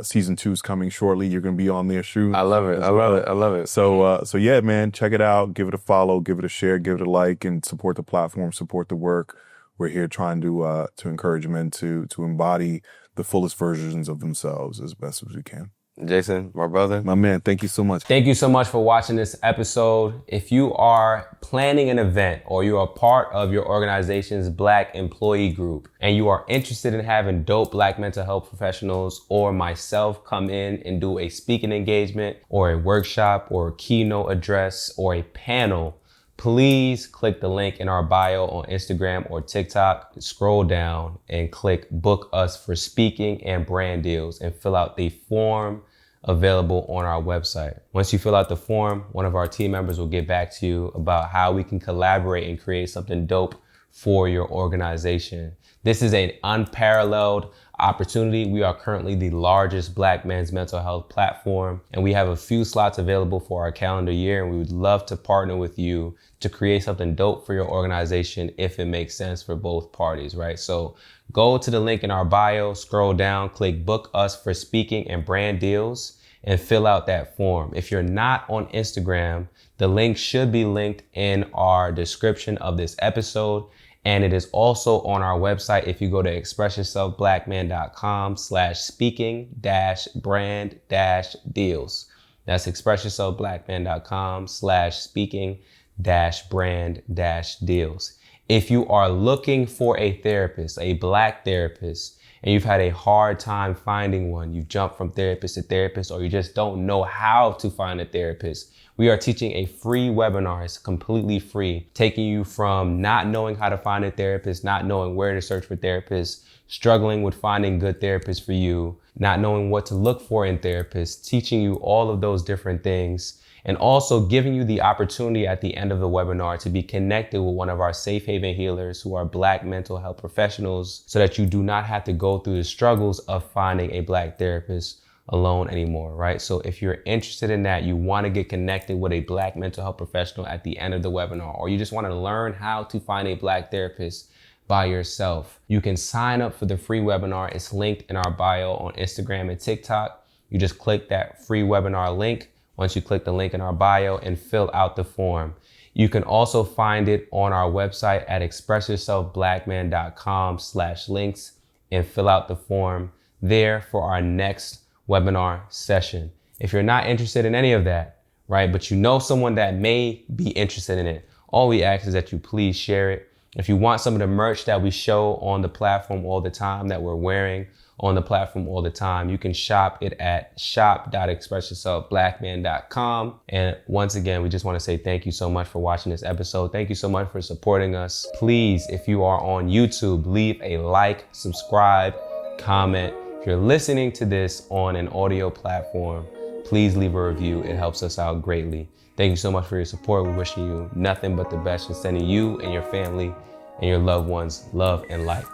Season 2 is coming shortly. You're going to be on there soon. I love it. I love it. So yeah, man, check it out. Give it a follow, give it a share, give it a like, and support the platform, support the work. We're here trying to encourage men to embody the fullest versions of themselves as best as we can. Jason, my brother. My man, thank you so much. Thank you so much for watching this episode. If you are planning an event or you are part of your organization's Black employee group and you are interested in having dope Black mental health professionals or myself come in and do a speaking engagement or a workshop or a keynote address or a panel, please click the link in our bio on Instagram or TikTok, scroll down and click book us for speaking and brand deals and fill out the form available on our website. Once you fill out the form, one of our team members will get back to you about how we can collaborate and create something dope for your organization. This is an unparalleled opportunity. We are currently the largest Black men's mental health platform, and we have a few slots available for our calendar year, and we would love to partner with you to create something dope for your organization if it makes sense for both parties, right? So go to the link in our bio, scroll down, click book us for speaking and brand deals, and fill out that form. If you're not on Instagram, the link should be linked in our description of this episode. And it is also on our website. If you go to expressyourselfblackman.com/speaking-brand-deals. That's expressyourselfblackman.com/speaking-brand-deals. If you are looking for a therapist, a Black therapist, and you've had a hard time finding one, you've jumped from therapist to therapist, or you just don't know how to find a therapist, we are teaching a free webinar. It's completely free, taking you from not knowing how to find a therapist, not knowing where to search for therapists, struggling with finding good therapists for you, not knowing what to look for in therapists, teaching you all of those different things, and also giving you the opportunity at the end of the webinar to be connected with one of our safe haven healers who are Black mental health professionals, so that you do not have to go through the struggles of finding a Black therapist alone anymore, right? So if you're interested in that, you want to get connected with a Black mental health professional at the end of the webinar, or you just want to learn how to find a Black therapist by yourself, you can sign up for the free webinar. It's linked in our bio on Instagram and TikTok. You just click that free webinar link once you click the link in our bio and fill out the form. You can also find it on our website at expressyourselfblackman.com/links and fill out the form there for our next webinar session. If you're not interested in any of that, right, but you know someone that may be interested in it, all we ask is that you please share it. If you want some of the merch that we show on the platform all the time, that we're wearing on the platform all the time, you can shop it at shop.expressyourselfblackman.com. And once again, we just want to say thank you so much for watching this episode. Thank you so much for supporting us. Please, if you are on YouTube, leave a like, subscribe, comment. If you're listening to this on an audio platform, please leave a review. It helps us out greatly. Thank you so much for your support. We're wishing you nothing but the best and sending you and your family and your loved ones love and light.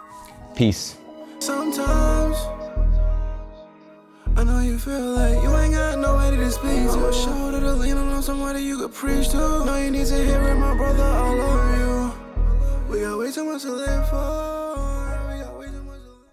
Peace. Sometimes I know you feel like you ain't got nobody to speak to. A shoulder to lean on, somebody you could preach to. No, you need to hear it, my brother, I love you. We got way too much to live for.